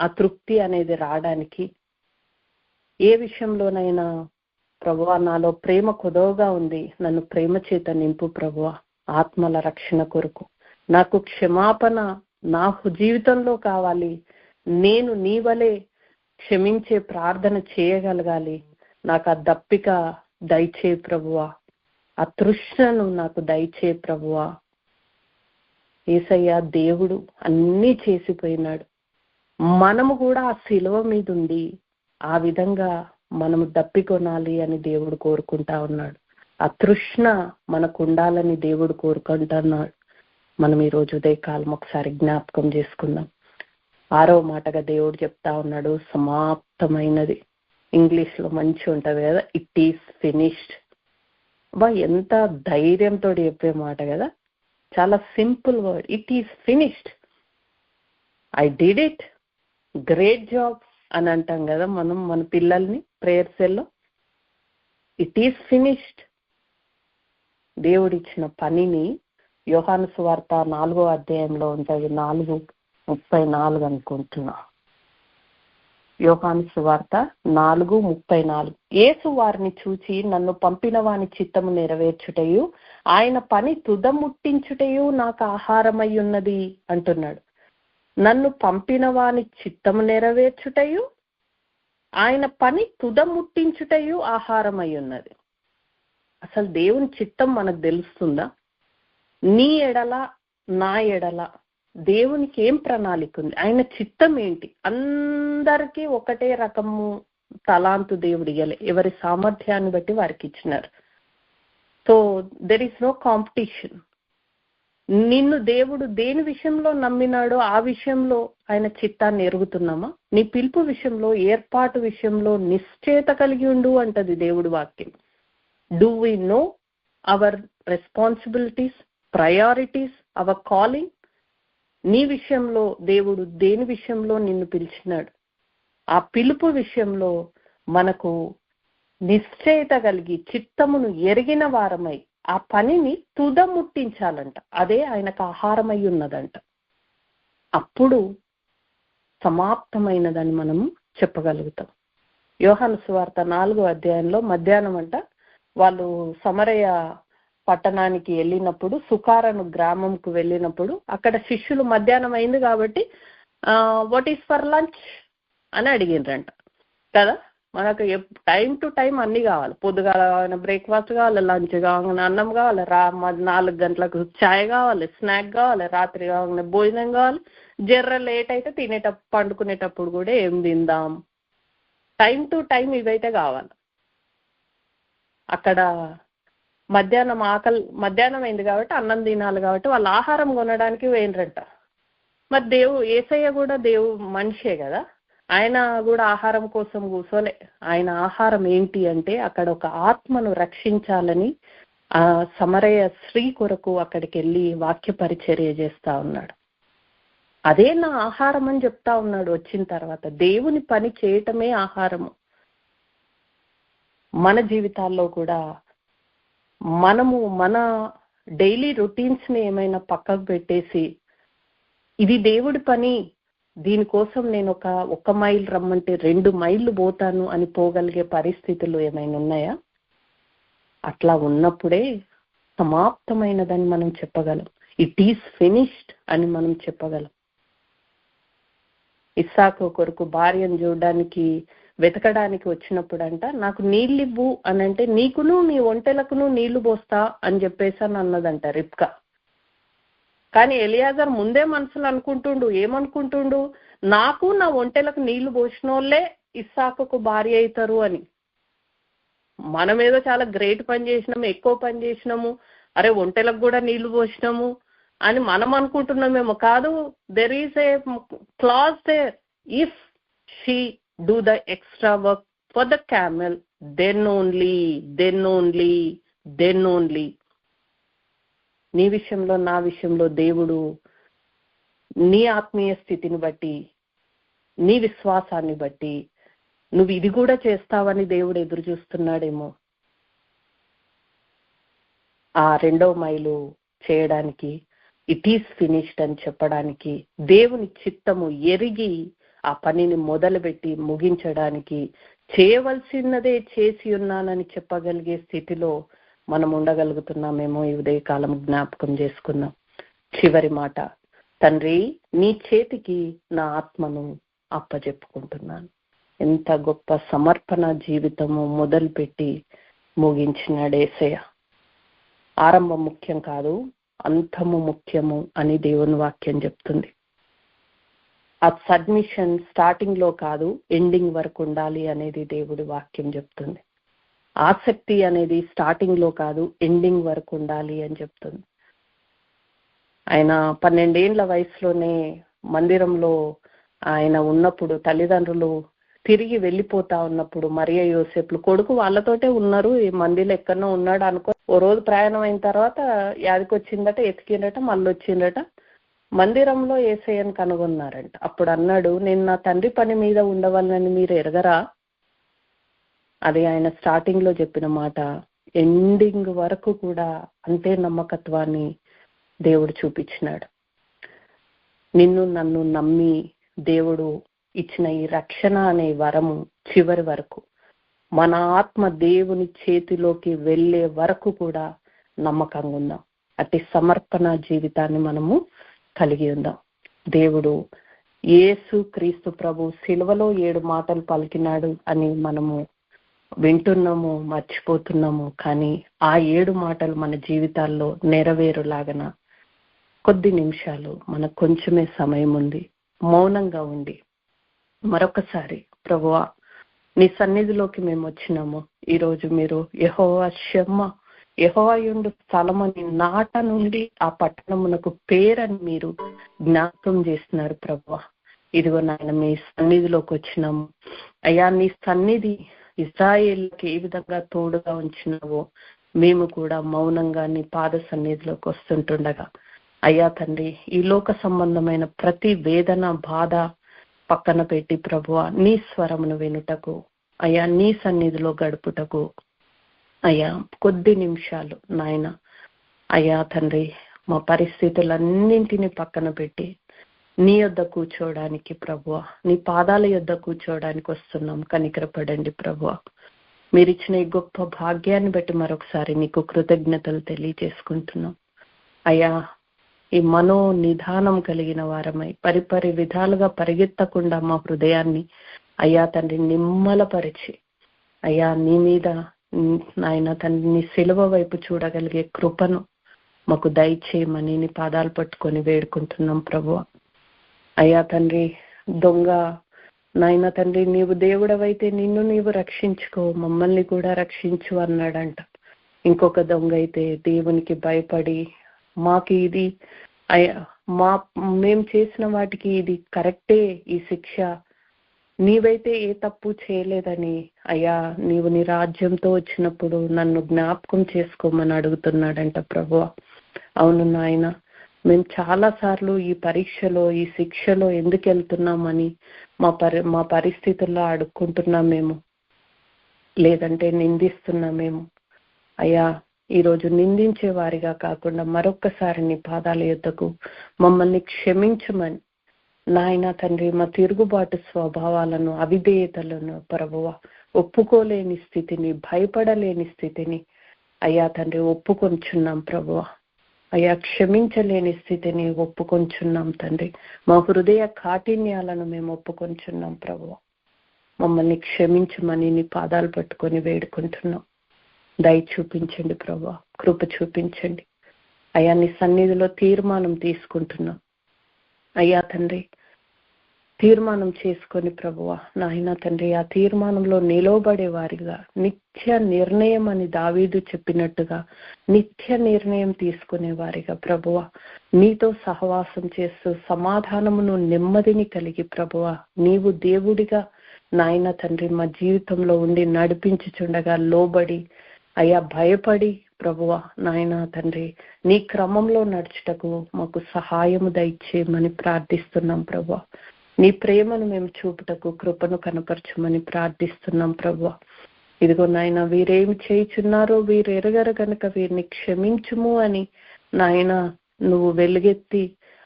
ఆ తృప్తి అనేది రావడానికి. ఏ విషయంలోనైనా ప్రభువా నాలో ప్రేమ కొదవగా ఉంది, నన్ను ప్రేమ చేత నింపు ప్రభువా, ఆత్మల రక్షణ కొరకు నాకు క్షమాపణ నా జీవితంలో కావాలి, నేను నీ వలె క్షమించే ప్రార్థన చేయగలగాలి, నాకు ఆ దప్పిక దయచే ప్రభువా, ఆ తృష్ణను నాకు దయచే ప్రభువా. యేసయ్య దేవుడు అన్నీ చేసిపోయినాడు, మనము కూడా ఆ శిలువ మీద ఉంది ఆ విధంగా మనము దప్పికొనాలి అని దేవుడు కోరుకుంటా ఉన్నాడు. ఆ తృష్ణ మనకు ఉండాలని దేవుడు కోరుకుంటున్నాడు. మనం ఈరోజు ఉదయకాలం ఒకసారి జ్ఞాపకం చేసుకుందాం. 6వ మాటగా దేవుడు చెప్తా ఉన్నాడు, సమాప్తమైనది. ఇంగ్లీష్ లో మంచి ఉంటది కదా, ఇట్ ఈస్ ఫినిష్డ్. ఎంత ధైర్యంతో చెప్పే మాట కదా, చాలా simple word, it is finished, I did it, great job అని అంటాం కదా మనం మన పిల్లల్ని ప్రేయర్ సెల్లో. It is finished. దేవుడిచ్చిన పనిని యోహాను సువార్త 4వ అధ్యాయంలో ఉంటది 4 34 అనుకుంటున్నా. యోహాను సువార్త 4:34. యేసు వారిని చూచి, నన్ను పంపిన వాని చిత్తము నెరవేర్చుటయు ఆయన పని తుదముట్టించుటయు నాకు ఆహారమై ఉన్నది అంటున్నాడు. నన్ను పంపిన వాని చిత్తము నెరవేర్చుటయు ఆయన పని తుదముట్టించుటయు ఆహారమై ఉన్నది. అసలు దేవుని చిత్తం మనకు తెలుస్తుందా? నీ ఎడల నా ఎడల దేవునికి ఏం ప్రణాళిక ఉంది? ఆయన చిత్తం ఏంటి? అందరికీ ఒకటే రకము తలాంతు దేవుడు ఇయ్యలే, ఎవరి సామర్థ్యాన్ని బట్టి వారికి ఇచ్చినారు. So there is no competition. నిన్ను దేవుడు దేని విషయంలో నమ్మినాడో ఆ విషయంలో ఆయన చిత్తాన్ని ఎరుగుతున్నామా? నీ పిలుపు విషయంలో, ఏర్పాటు విషయంలో నిశ్చయత కలిగి ఉండు అంటది దేవుడి వాక్యం. Do we know our responsibilities, priorities, our calling? నీ విషయంలో దేవుడు దేని విషయంలో నిన్ను పిలిచినాడు? ఆ పిలుపు విషయంలో మనకు నిశ్చయత కలిగి చిత్తమును ఎరిగిన వారమై ఆ పనిని తుదముట్టించాలంట. అదే ఆయనకు ఆహారమై ఉన్నదంట. అప్పుడు సమాప్తమైనదని మనము చెప్పగలుగుతాం. యోహాను సువార్త 4వ అధ్యాయంలో మధ్యాహ్నం అంట వాళ్ళు సమరయ పట్టణానికి వెళ్ళినప్పుడు, సుకారను గ్రామంకు వెళ్ళినప్పుడు అక్కడ శిష్యులు మధ్యాహ్నం అయింది కాబట్టి వాట్ ఈస్ ఫర్ లంచ్ అని అడిగిండ్రంట కదా. మనకు టైం టు టైం అన్ని కావాలి. పొద్దుగాల కావాలన్నా బ్రేక్ఫాస్ట్ కావాలి, లంచ్ కావాలన్నా అన్నం కావాలి, 4 గంటలకు ఛాయ్ కావాలి, స్నాక్ కావాలి, రాత్రి కావాలన్నా భోజనం కావాలి. జర్ర లేట్ అయితే తినేటప్పుడు, పండుకునేటప్పుడు కూడా ఏం తిందాం, టైం టు టైం ఇవైతే కావాలి. అక్కడ మధ్యాహ్నం అయింది కాబట్టి అన్నం తినాలి కాబట్టి వాళ్ళు ఆహారం కొనడానికి పోయినరంట. మరి యేసయ్య కూడా మనిషే కదా, ఆయన కూడా ఆహారం కోసం కూర్చోలే. ఆయన ఆహారం ఏంటి అంటే అక్కడ ఒక ఆత్మను రక్షించాలని ఆ సమరయ స్త్రీ కొరకు అక్కడికి వెళ్ళి వాక్య పరిచర్య చేస్తా ఉన్నాడు. అదే నా ఆహారం అని చెప్తా ఉన్నాడు. వచ్చిన తర్వాత దేవుని పని చేయటమే ఆహారము. మన జీవితాల్లో కూడా మనము మన డైలీ రొటీన్స్ ని ఏమైనా పక్కకు పెట్టేసి ఇది దేవుడి పని, దీనికోసం నేను ఒక మైల్ రమ్మంటే 2 మైళ్ళు పోతాను అని పోగలిగే పరిస్థితులు ఏమైనా ఉన్నాయా? అట్లా ఉన్నప్పుడే సమాప్తమైనదని మనం చెప్పగలం. ఇట్ ఈస్ ఫినిష్డ్ అని మనం చెప్పగలం. ఇస్సాకు కొరకు భార్యను చూడడానికి వెతకడానికి వచ్చినప్పుడు అంట, నాకు నీళ్ళివ్వు అని అంటే, నీకును నీ ఒంటెలకును నీళ్లు పోస్తా అని చెప్పేసి అని అన్నదంట రిబ్కా. కానీ ఎలియాజర్ ముందే మనసులో అనుకుంటుండు, ఏమనుకుంటుండు, నాకు నా ఒంటెలకు నీళ్లు పోసిన వాళ్ళే ఇస్సాకుకు భార్య అవుతారు అని. మనమేదో చాలా గ్రేట్ పని చేసినాము, ఎక్కువ పని చేసినాము, అరే ఒంటెలకు కూడా నీళ్లు పోసినాము అని మనం అనుకుంటున్నామేమో. కాదు, there is a clause there, if she do the extra work for the camel, then only. నీ విషయంలో నా విషయంలో దేవుడు నీ ఆత్మీయ స్థితిని బట్టి, నీ విశ్వాసాన్ని బట్టి నువ్వు ఇది కూడా చేస్తావని దేవుడు ఎదురు చూస్తున్నాడేమో. ఆ 2వ మైలు చేయడానికి, ఇట్ ఈస్ ఫినిష్డ్ అని చెప్పడానికి, దేవుని చిత్తము ఎరిగి ఆ పనిని మొదలుపెట్టి ముగించడానికి, చేయవలసినదే చేసి ఉన్నానని చెప్పగలిగే స్థితిలో మనం ఉండగలుగుతున్నామేమో. ఈ ఉదయకాలం జ్ఞాపకం చేసుకుందాం. చివరి మాట, తండ్రి నీ చేతికి నా ఆత్మను అప్పచెప్పుకుంటున్నాను. ఎంత గొప్ప సమర్పణ జీవితము మొదలుపెట్టి ముగించినాడు యేసయ్య. ఆరంభం ముఖ్యం కాదు, అంతము ముఖ్యము అని దేవుని వాక్యం చెప్తుంది. ఆ సబ్మిషన్ స్టార్టింగ్ లో కాదు, ఎండింగ్ వరకు ఉండాలి అనేది దేవుడి వాక్యం చెప్తుంది. ఆసక్తి అనేది స్టార్టింగ్ లో కాదు, ఎండింగ్ వరకు ఉండాలి అని చెప్తుంది. ఆయన 12 ఏళ్ల వయసులోనే మందిరంలో ఆయన ఉన్నప్పుడు, తల్లిదండ్రులు తిరిగి వెళ్ళిపోతా ఉన్నప్పుడు, మరియ యోసేపులు కొడుకు వాళ్ళతోటే ఉన్నారు, ఈ మందిలో ఎక్కడో ఉన్నాడు అనుకో. ఓ రోజు ప్రయాణం అయిన తర్వాత యాదికొచ్చిందట, ఎతికిందట, మళ్ళీ వచ్చిందట. మందిరంలో యేసయ్యను కనుగొన్నారంట. అప్పుడు అన్నాడు, నేను నా తండ్రి పని మీద ఉండవాలని మీరు ఎరగరా? అది ఆయన స్టార్టింగ్ లో చెప్పిన మాట. ఎండింగ్ వరకు కూడా అంతే నమ్మకత్వాన్ని దేవుడు చూపించినాడు. నిన్ను నన్ను నమ్మి దేవుడు ఇచ్చిన ఈ రక్షణ అనే వరము చివరి వరకు, మన ఆత్మ దేవుని చేతిలోకి వెళ్ళే వరకు కూడా నమ్మకంగా ఉందాం. అట్టి సమర్పణ జీవితాన్ని మనము కలిగి ఉందాం. దేవుడు యేసు క్రీస్తు ప్రభు సిలువలో 7 మాటలు పలికినాడు అని మనము వింటున్నాము, మర్చిపోతున్నాము. కానీ ఆ 7 మాటలు మన జీవితాల్లో నెరవేరులాగన కొద్ది నిమిషాలు, మనకు కొంచెమే సమయం ఉంది, మౌనంగా ఉండి మరొకసారి ప్రభువా నీ సన్నిధిలోకి మేము వచ్చినాము. ఈరోజు మీరు యెహోవా షమ్మా, యెహోవాయుండు స్థలమని నాట నుండి ఆ పట్టణమునకు పేరని మీరు జ్ఞాపకం చేస్తున్నారు ప్రభువా. ఇదిగో నాయన మీ సన్నిధిలోకి వచ్చినాము అయ్యా. నీ సన్నిధి ఇశ్రాయేలుకి ఏ విధంగా తోడుగా ఉంచినావో మేము కూడా మౌనంగా నీ పాద సన్నిధిలోకి వస్తుంటుండగా అయ్యా తండ్రి, ఈ లోక సంబంధమైన ప్రతి వేదన బాధ పక్కన పెట్టి ప్రభువా నీ స్వరమును వినుటకు అయ్యా, నీ సన్నిధిలో గడుపుటకు అయ్యా కొద్ది నిమిషాలు నాయన అయ్యా తండ్రి, మా పరిస్థితులన్నింటినీ పక్కన పెట్టి నీ యొద్ద కూర్చోవడానికి ప్రభువా, నీ పాదాల యొద్ద కూర్చోవడానికి వస్తున్నాం. కనికరపడండి ప్రభువా. మీరిచ్చిన ఈ గొప్ప భాగ్యాన్ని బట్టి మరొకసారి నీకు కృతజ్ఞతలు తెలియజేసుకుంటున్నాం అయ్యా. ఈ మనో నిదానం కలిగిన వారమై పరిపరి విధాలుగా పరిగెత్తకుండా మా హృదయాన్ని అయ్యా తండ్రి నిమ్మలపరిచి అయ్యా నీ మీద నాయన తండ్రి నీ సిలువ వైపు చూడగలిగే కృపను మాకు దయచేయమని నీ పాదాలు పట్టుకొని వేడుకుంటున్నాం ప్రభువా. అయ్యా తండ్రి, దొంగ నాయన తండ్రి నీవు దేవుడవైతే నిన్ను నీవు రక్షించుకో, మమ్మల్ని కూడా రక్షించు అన్నాడంట. ఇంకొక దొంగ అయితే దేవునికి భయపడి మాకు ఇది అయ్యా మేం చేసిన వాటికి ఇది కరెక్టే, ఈ శిక్ష, నీవైతే ఏ తప్పు చేయలేదని అయ్యా నీవు నీ రాజ్యంతో వచ్చినప్పుడు నన్ను జ్ఞాపకం చేసుకోమని అడుగుతున్నాడంట ప్రభువా. అవును నాయన, మేము చాలా సార్లు ఈ పరీక్షలో ఈ శిక్షలో ఎందుకు వెళ్తున్నామని మా పరిస్థితుల్లో అడుక్కుంటున్నామేమో, లేదంటే నిందిస్తున్నామేమో. అయ్యా ఈరోజు నిందించే వారిగా కాకుండా మరొక్కసారి నీ పాదాల యొద్దకు మమ్మల్ని క్షమించమని నాయన తండ్రి, మా తిరుగుబాటు స్వభావాలను అవిధేయతలను ప్రభువా ఒప్పుకోలేని స్థితిని, భయపడలేని స్థితిని అయ్యా తండ్రి ఒప్పుకొంచున్నాం ప్రభువా. అయ్యా క్షమించలేని స్థితిని ఒప్పుకొంచున్నాం తండ్రి. మా హృదయ కాఠిన్యాలను మేము ఒప్పుకొంచున్నాం ప్రభువా. మమ్మల్ని క్షమించమని నీ పాదాలు పట్టుకొని వేడుకుంటున్నాం. దయ చూపించండి ప్రభువా, కృప చూపించండి అయ్యా. నీ సన్నిధిలో తీర్మానం తీసుకుంటున్నాం అయ్యా తండ్రి. తీర్మానం చేసుకొని ప్రభువా నాయన తండ్రి, ఆ తీర్మానంలో నిలవబడే వారిగా నిత్య నిర్ణయం అని దావీదు చెప్పినట్టుగా నిత్య నిర్ణయం తీసుకునే వారిగా ప్రభువా నీతో సహవాసం చేస్తూ సమాధానమును నెమ్మదిని కలిగి ప్రభువా నీవు దేవుడిగా నాయన తండ్రి మా జీవితంలో ఉండి నడిపించుచుండగా లోబడి అయ్యా భయపడి ప్రభువా నాయన తండ్రి నీ క్రమంలో నడుచుటకు మాకు సహాయము దయచేయమని ప్రార్థిస్తున్నాం ప్రభువా. నీ ప్రేమను మేము చూపుటకు కృపను కనపరచమని ప్రార్థిస్తున్నాం ప్రభువా. ఇదిగో నాయన, వీరేమి చేయుచున్నారో వీరు ఎరగరు కనుక వీరిని క్షమించుము అని నాయన నువ్వు వెలుగెత్తి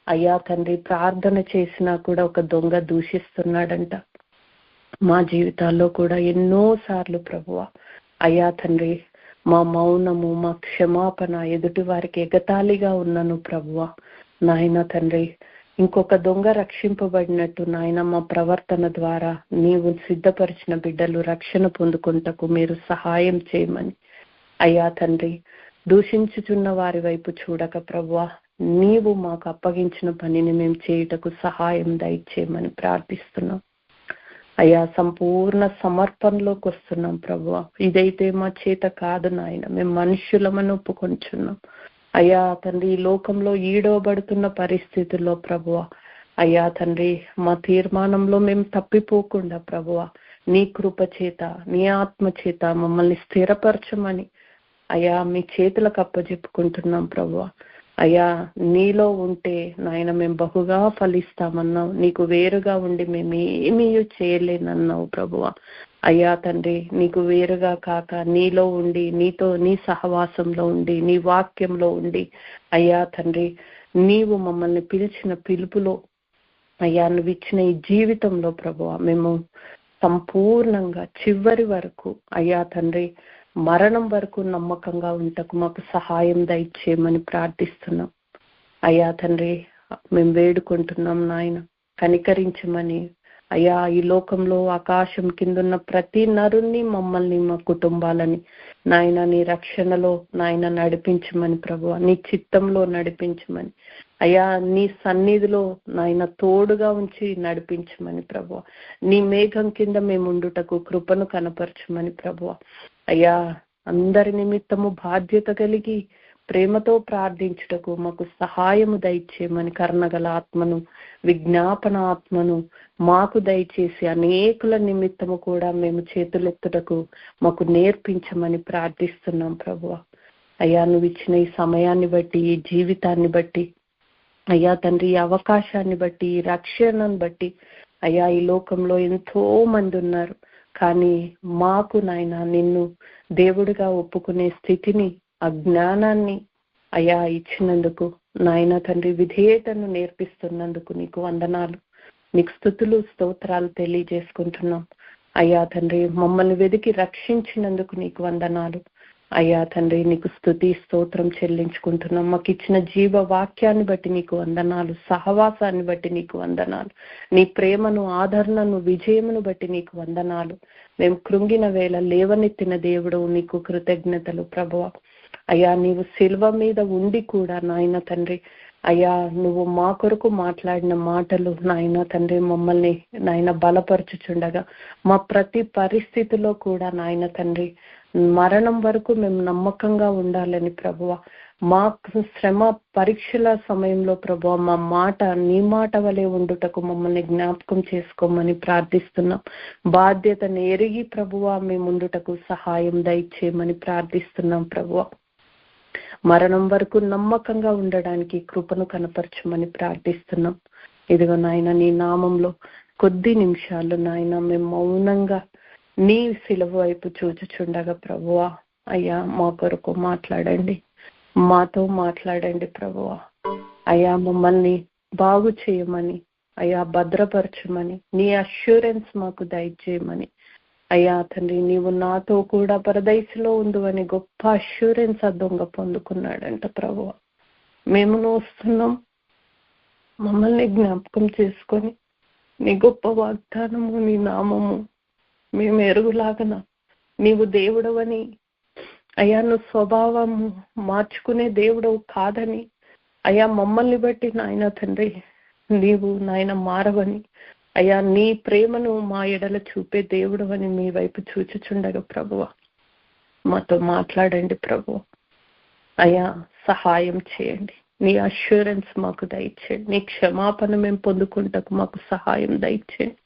అయ్యా తండ్రి ప్రార్థన చేసినా కూడా ఒక దొంగ దూషిస్తున్నాడంట. మా జీవితాల్లో కూడా ఎన్నో సార్లు ప్రభువా అయ్యా తండ్రి మా మౌనము, మా క్షమాపణ ఎదుటి వారికి ఎగతాళిగా ఉన్నాను ప్రభువా నాయన తండ్రి. ఇంకొక దొంగ రక్షింపబడినట్టు నాయన మా ప్రవర్తన ద్వారా నీవు సిద్ధపరిచిన బిడ్డలు రక్షణ పొందుకుంటకు మీరు సహాయం చేయమని అయ్యా తండ్రి. దూషించుచున్న వారి వైపు చూడక ప్రభువా నీవు మాకు అప్పగించిన పనిని మేము చేయుటకు సహాయం దయచేయమని ప్రార్థిస్తున్నాం అయ్యా. సంపూర్ణ సమర్పణలోకి వస్తున్నాం ప్రభువా. ఇదైతే మా చేత కాదు నాయన, మేము మనుష్యులమని ఒప్పుకొంచున్నాం అయ్యా తండ్రి. ఈ లోకంలో ఈడవబడుతున్న పరిస్థితుల్లో ప్రభువా అయ్యా తండ్రి మా తీర్మానంలో మేము తప్పిపోకుండా ప్రభువా నీ కృప చేత నీ ఆత్మ చేత మమ్మల్ని స్థిరపరచమని అయ్యా మీ చేతులకు అప్పచెప్పుకుంటున్నాం ప్రభువా అయ్యా. నీలో ఉంటే నాయన మేము బహుగా ఫలిస్తామన్నావు, నీకు వేరుగా ఉండి మేము ఏమీ చేయలేనన్నావు ప్రభువా అయ్యా తండ్రి. నీకు వేరుగా కాక నీలో ఉండి నీతో నీ సహవాసంలో ఉండి నీ వాక్యంలో ఉండి అయ్యా తండ్రి నీవు మమ్మల్ని పిలిచిన పిలుపులో అయ్యా నువ్వు ఇచ్చిన ఈ జీవితంలో ప్రభువా మేము సంపూర్ణంగా చివరి వరకు అయ్యా తండ్రి మరణం వరకు నమ్మకంగా ఉంటకు మాకు సహాయం దయచేయమని ప్రార్థిస్తున్నాం. అయ్యా తండ్రి మేము వేడుకుంటున్నాం నాయన, కనికరించమని. అయ్యా ఈ లోకంలో ఆకాశం కిందున్న ప్రతి నరుణ్ణి, మమ్మల్ని, మా కుటుంబాలని నాయన నీ రక్షణలో నాయన నడిపించమని ప్రభువా, నీ చిత్తంలో నడిపించమని. అయ్యా నీ సన్నిధిలో నాయన తోడుగా ఉంచి నడిపించమని ప్రభువా, నీ మేఘం కింద మేము ఉండుటకు కృపను కనపరచమని ప్రభువా. అయ్యా అందరి నిమిత్తము బాధ్యత కలిగి ప్రేమతో ప్రార్థించుటకు మాకు సహాయము దయచేయమని, కరుణగల ఆత్మను, విజ్ఞాపన ఆత్మను మాకు దయచేసి అనేకుల నిమిత్తము కూడా మేము చేతులెత్తుటకు మాకు నేర్పించమని ప్రార్థిస్తున్నాం ప్రభువా. అయ్యా నువ్వు ఇచ్చిన ఈ సమయాన్ని బట్టి, ఈ జీవితాన్ని బట్టి అయ్యా తండ్రి, ఈ అవకాశాన్ని బట్టి, ఈ రక్షణను బట్టి అయ్యా ఈ లోకంలో ఎంతో మంది ఉన్నారు. కానీ మాకు నాయన నిన్ను దేవుడిగా ఒప్పుకునే స్థితిని, అజ్ఞానాన్ని అయ్యా ఇచ్చినందుకు నాయన తండ్రి, విధేయతను నేర్పిస్తున్నందుకు నీకు వందనాలు, నీకు స్తుతులు స్తోత్రాలు తెలియజేసుకుంటున్నాం. అయ్యా తండ్రి మమ్మల్ని వెతికి రక్షించినందుకు నీకు వందనాలు. అయ్యా తండ్రి నీకు స్తుతి స్తోత్రం చెల్లించుకుంటున్నాం. మాకు ఇచ్చిన జీవ వాక్యాన్ని బట్టి నీకు వందనాలు, సహవాసాన్ని బట్టి నీకు వందనాలు, నీ ప్రేమను, ఆదరణను, విజయమును బట్టి నీకు వందనాలు. మేము కృంగిన వేళ లేవనెత్తిన దేవుడు నీకు కృతజ్ఞతలు ప్రభువా. అయ్యా నీవు శిలువ మీద ఉండి కూడా నాయన తండ్రి అయ్యా నువ్వు మా కొరకు మాట్లాడిన మాటలు నాయన తండ్రి మమ్మల్ని నాయన బలపరచుచుండగా, మా ప్రతి పరిస్థితిలో కూడా నాయన తండ్రి మరణం వరకు మేము నమ్మకంగా ఉండాలని ప్రభువా, మా శ్రమ పరీక్షల సమయంలో ప్రభువా మా మాట నీ మాట వలె ఉండుటకు మమ్మల్ని జ్ఞాపకం చేసుకోమని ప్రార్థిస్తున్నాం. బాధ్యతను ఎరిగి ప్రభువా మేము ఉండుటకు సహాయం దయచేయమని ప్రార్థిస్తున్నాం ప్రభువా. మరణం వరకు నమ్మకంగా ఉండడానికి కృపను కనపరచమని ప్రార్థిస్తున్నాం. ఇదిగో నాయన నీ నామంలో కొద్ది నిమిషాలు నాయన మేము మౌనంగా నీ సిలువ వైపు చూచుచుండగా ప్రభువా అయ్యా మా కొరకు మాట్లాడండి, మాతో మాట్లాడండి ప్రభువా. అయ్యా మమ్మల్ని బాగు చేయమని, అయ్యా భద్రపరచమని, నీ అష్యూరెన్స్ మాకు దయచేయమని. అయ్యా తండ్రి నీవు నాతో కూడా పరదైసులో ఉండు అని గొప్ప అష్యూరెన్స్ ఆ దొంగ పొందుకున్నాడంట ప్రభువా. మేము వస్తున్నాం, మమ్మల్ని జ్ఞాపకం చేసుకొని నీ గొప్ప వాగ్దానము, నీ నామము మేము ఎరుగులాగన నీవు దేవుడవని, అయ్యా నువ్వు స్వభావము మార్చుకునే దేవుడవు కాదని, అయ్యా మమ్మల్ని బట్టి నాయన తండ్రి నీవు నాయన మారవని, అయ్యా నీ ప్రేమను మా ఎడల చూపే దేవుడు అని మీ వైపు చూచుచుండగా ప్రభువా మాతో మాట్లాడండి ప్రభువా. అయ్యా సహాయం చేయండి, నీ అష్యూరెన్స్ మాకు దయచేయండి, నీ క్షమాపణ మేము పొందుకుంటకు మాకు సహాయం దయచేయండి.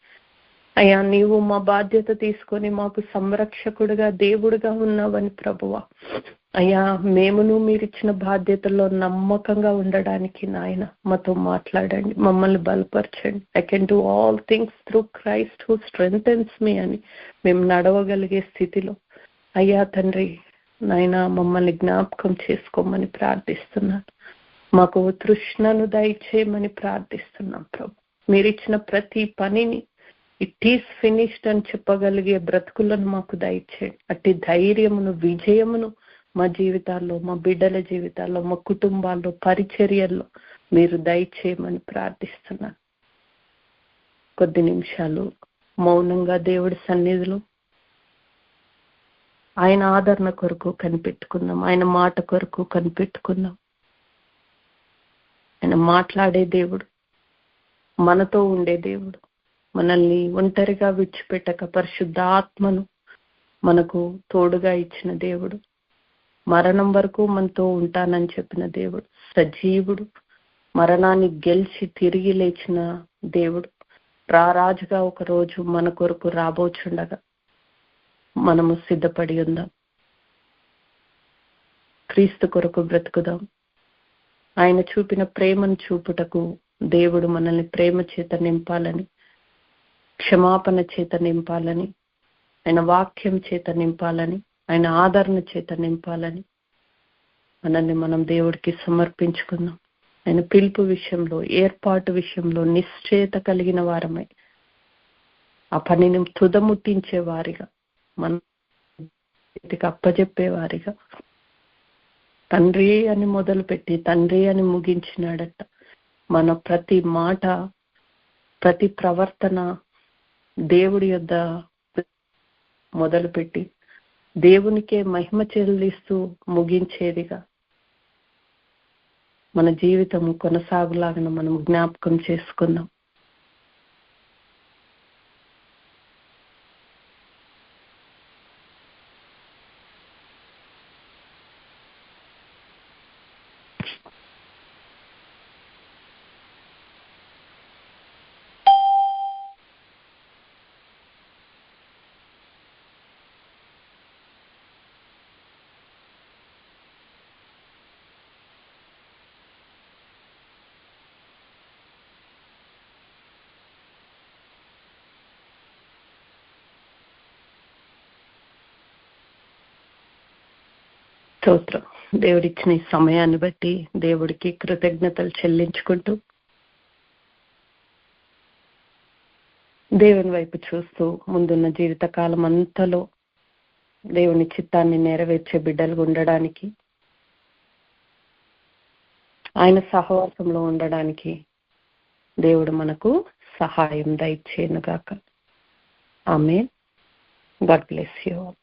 అయ్యా నీవు మా బాధ్యత తీసుకొని మాకు సంరక్షకుడుగా దేవుడుగా ఉన్నావని ప్రభువా. అయ్యా మేమును మీరిచ్చిన బాధ్యతల్లో నమ్మకంగా ఉండడానికి నాయన మాతో మాట్లాడండి, మమ్మల్ని బలపరచండి. I can do all things through Christ who strengthens me అని మేము నడవగలిగే స్థితిలో అయ్యా తండ్రి నాయన మమ్మల్ని జ్ఞాపకం చేసుకోమని ప్రార్థిస్తున్నాను. మాకు తృష్ణను దయచేయమని ప్రార్థిస్తున్నాం ప్రభు. మీరిచ్చిన ప్రతి పనిని ఇట్ ఈస్ ఫినిష్డ్ అని చెప్పగలిగే బ్రతుకులను మాకు దయచేయండి. అట్టి ధైర్యమును, విజయమును మా జీవితాల్లో, మా బిడ్డల జీవితాల్లో, మా కుటుంబాల్లో, పరిచర్యల్లో మీరు దయచేయమని ప్రార్థిస్తున్నాను. కొద్ది నిమిషాలు మౌనంగా దేవుడి సన్నిధిలో ఆయన ఆదరణ కొరకు కనిపెట్టుకుందాం, ఆయన మాట కొరకు కనిపెట్టుకుందాం. ఆయన మాట్లాడే దేవుడు, మనతో ఉండే దేవుడు, మనల్ని ఒంటరిగా విడిచిపెట్టక పరిశుద్ధ ఆత్మను మనకు తోడుగా ఇచ్చిన దేవుడు, మరణం వరకు మనతో ఉంటానని చెప్పిన దేవుడు, సజీవుడు, మరణాన్ని గెలిచి తిరిగి లేచిన దేవుడు, రారాజుగా ఒక రోజు మన కొరకు రాబోచుండగా మనము సిద్ధపడి ఉందాం. క్రీస్తు కొరకు బ్రతుకుదాం. ఆయన చూపిన ప్రేమను చూపుటకు దేవుడు మనల్ని ప్రేమ చేత నింపాలని, క్షమాపణ చేత నింపాలని, ఆయన వాక్యం చేత నింపాలని, ఆయన ఆదరణ చేత నింపాలని మనల్ని మనం దేవుడికి సమర్పించుకుందాం. ఆయన పిలుపు విషయంలో, ఏర్పాటు విషయంలో నిశ్చయత కలిగిన వారమై ఆ పనిని తుదముట్టించే వారిగా, మన అప్పజెప్పేవారిగా, తండ్రి అని మొదలుపెట్టి తండ్రి అని ముగించినాడట. మన ప్రతి మాట, ప్రతి ప్రవర్తన దేవుడి యొద్ద మొదలుపెట్టి దేవునికే మహిమ చెల్లిస్తూ ముగించేదిగా మన జీవితం కొనసాగులాగా మనం జ్ఞాపకం చేసుకుందాం. స్తోత్రం. దేవుడిచ్చిన ఈ సమయాన్ని బట్టి దేవుడికి కృతజ్ఞతలు చెల్లించుకుంటూ దేవుని వైపు చూస్తూ ముందున్న జీవితకాలం అంతలో దేవుని చిత్తాన్ని నెరవేర్చే బిడ్డలుగా ఉండడానికి, ఆయన సహవాసంలో ఉండడానికి దేవుడు మనకు సహాయం దయచేయునుగాక. Amen. God bless you all.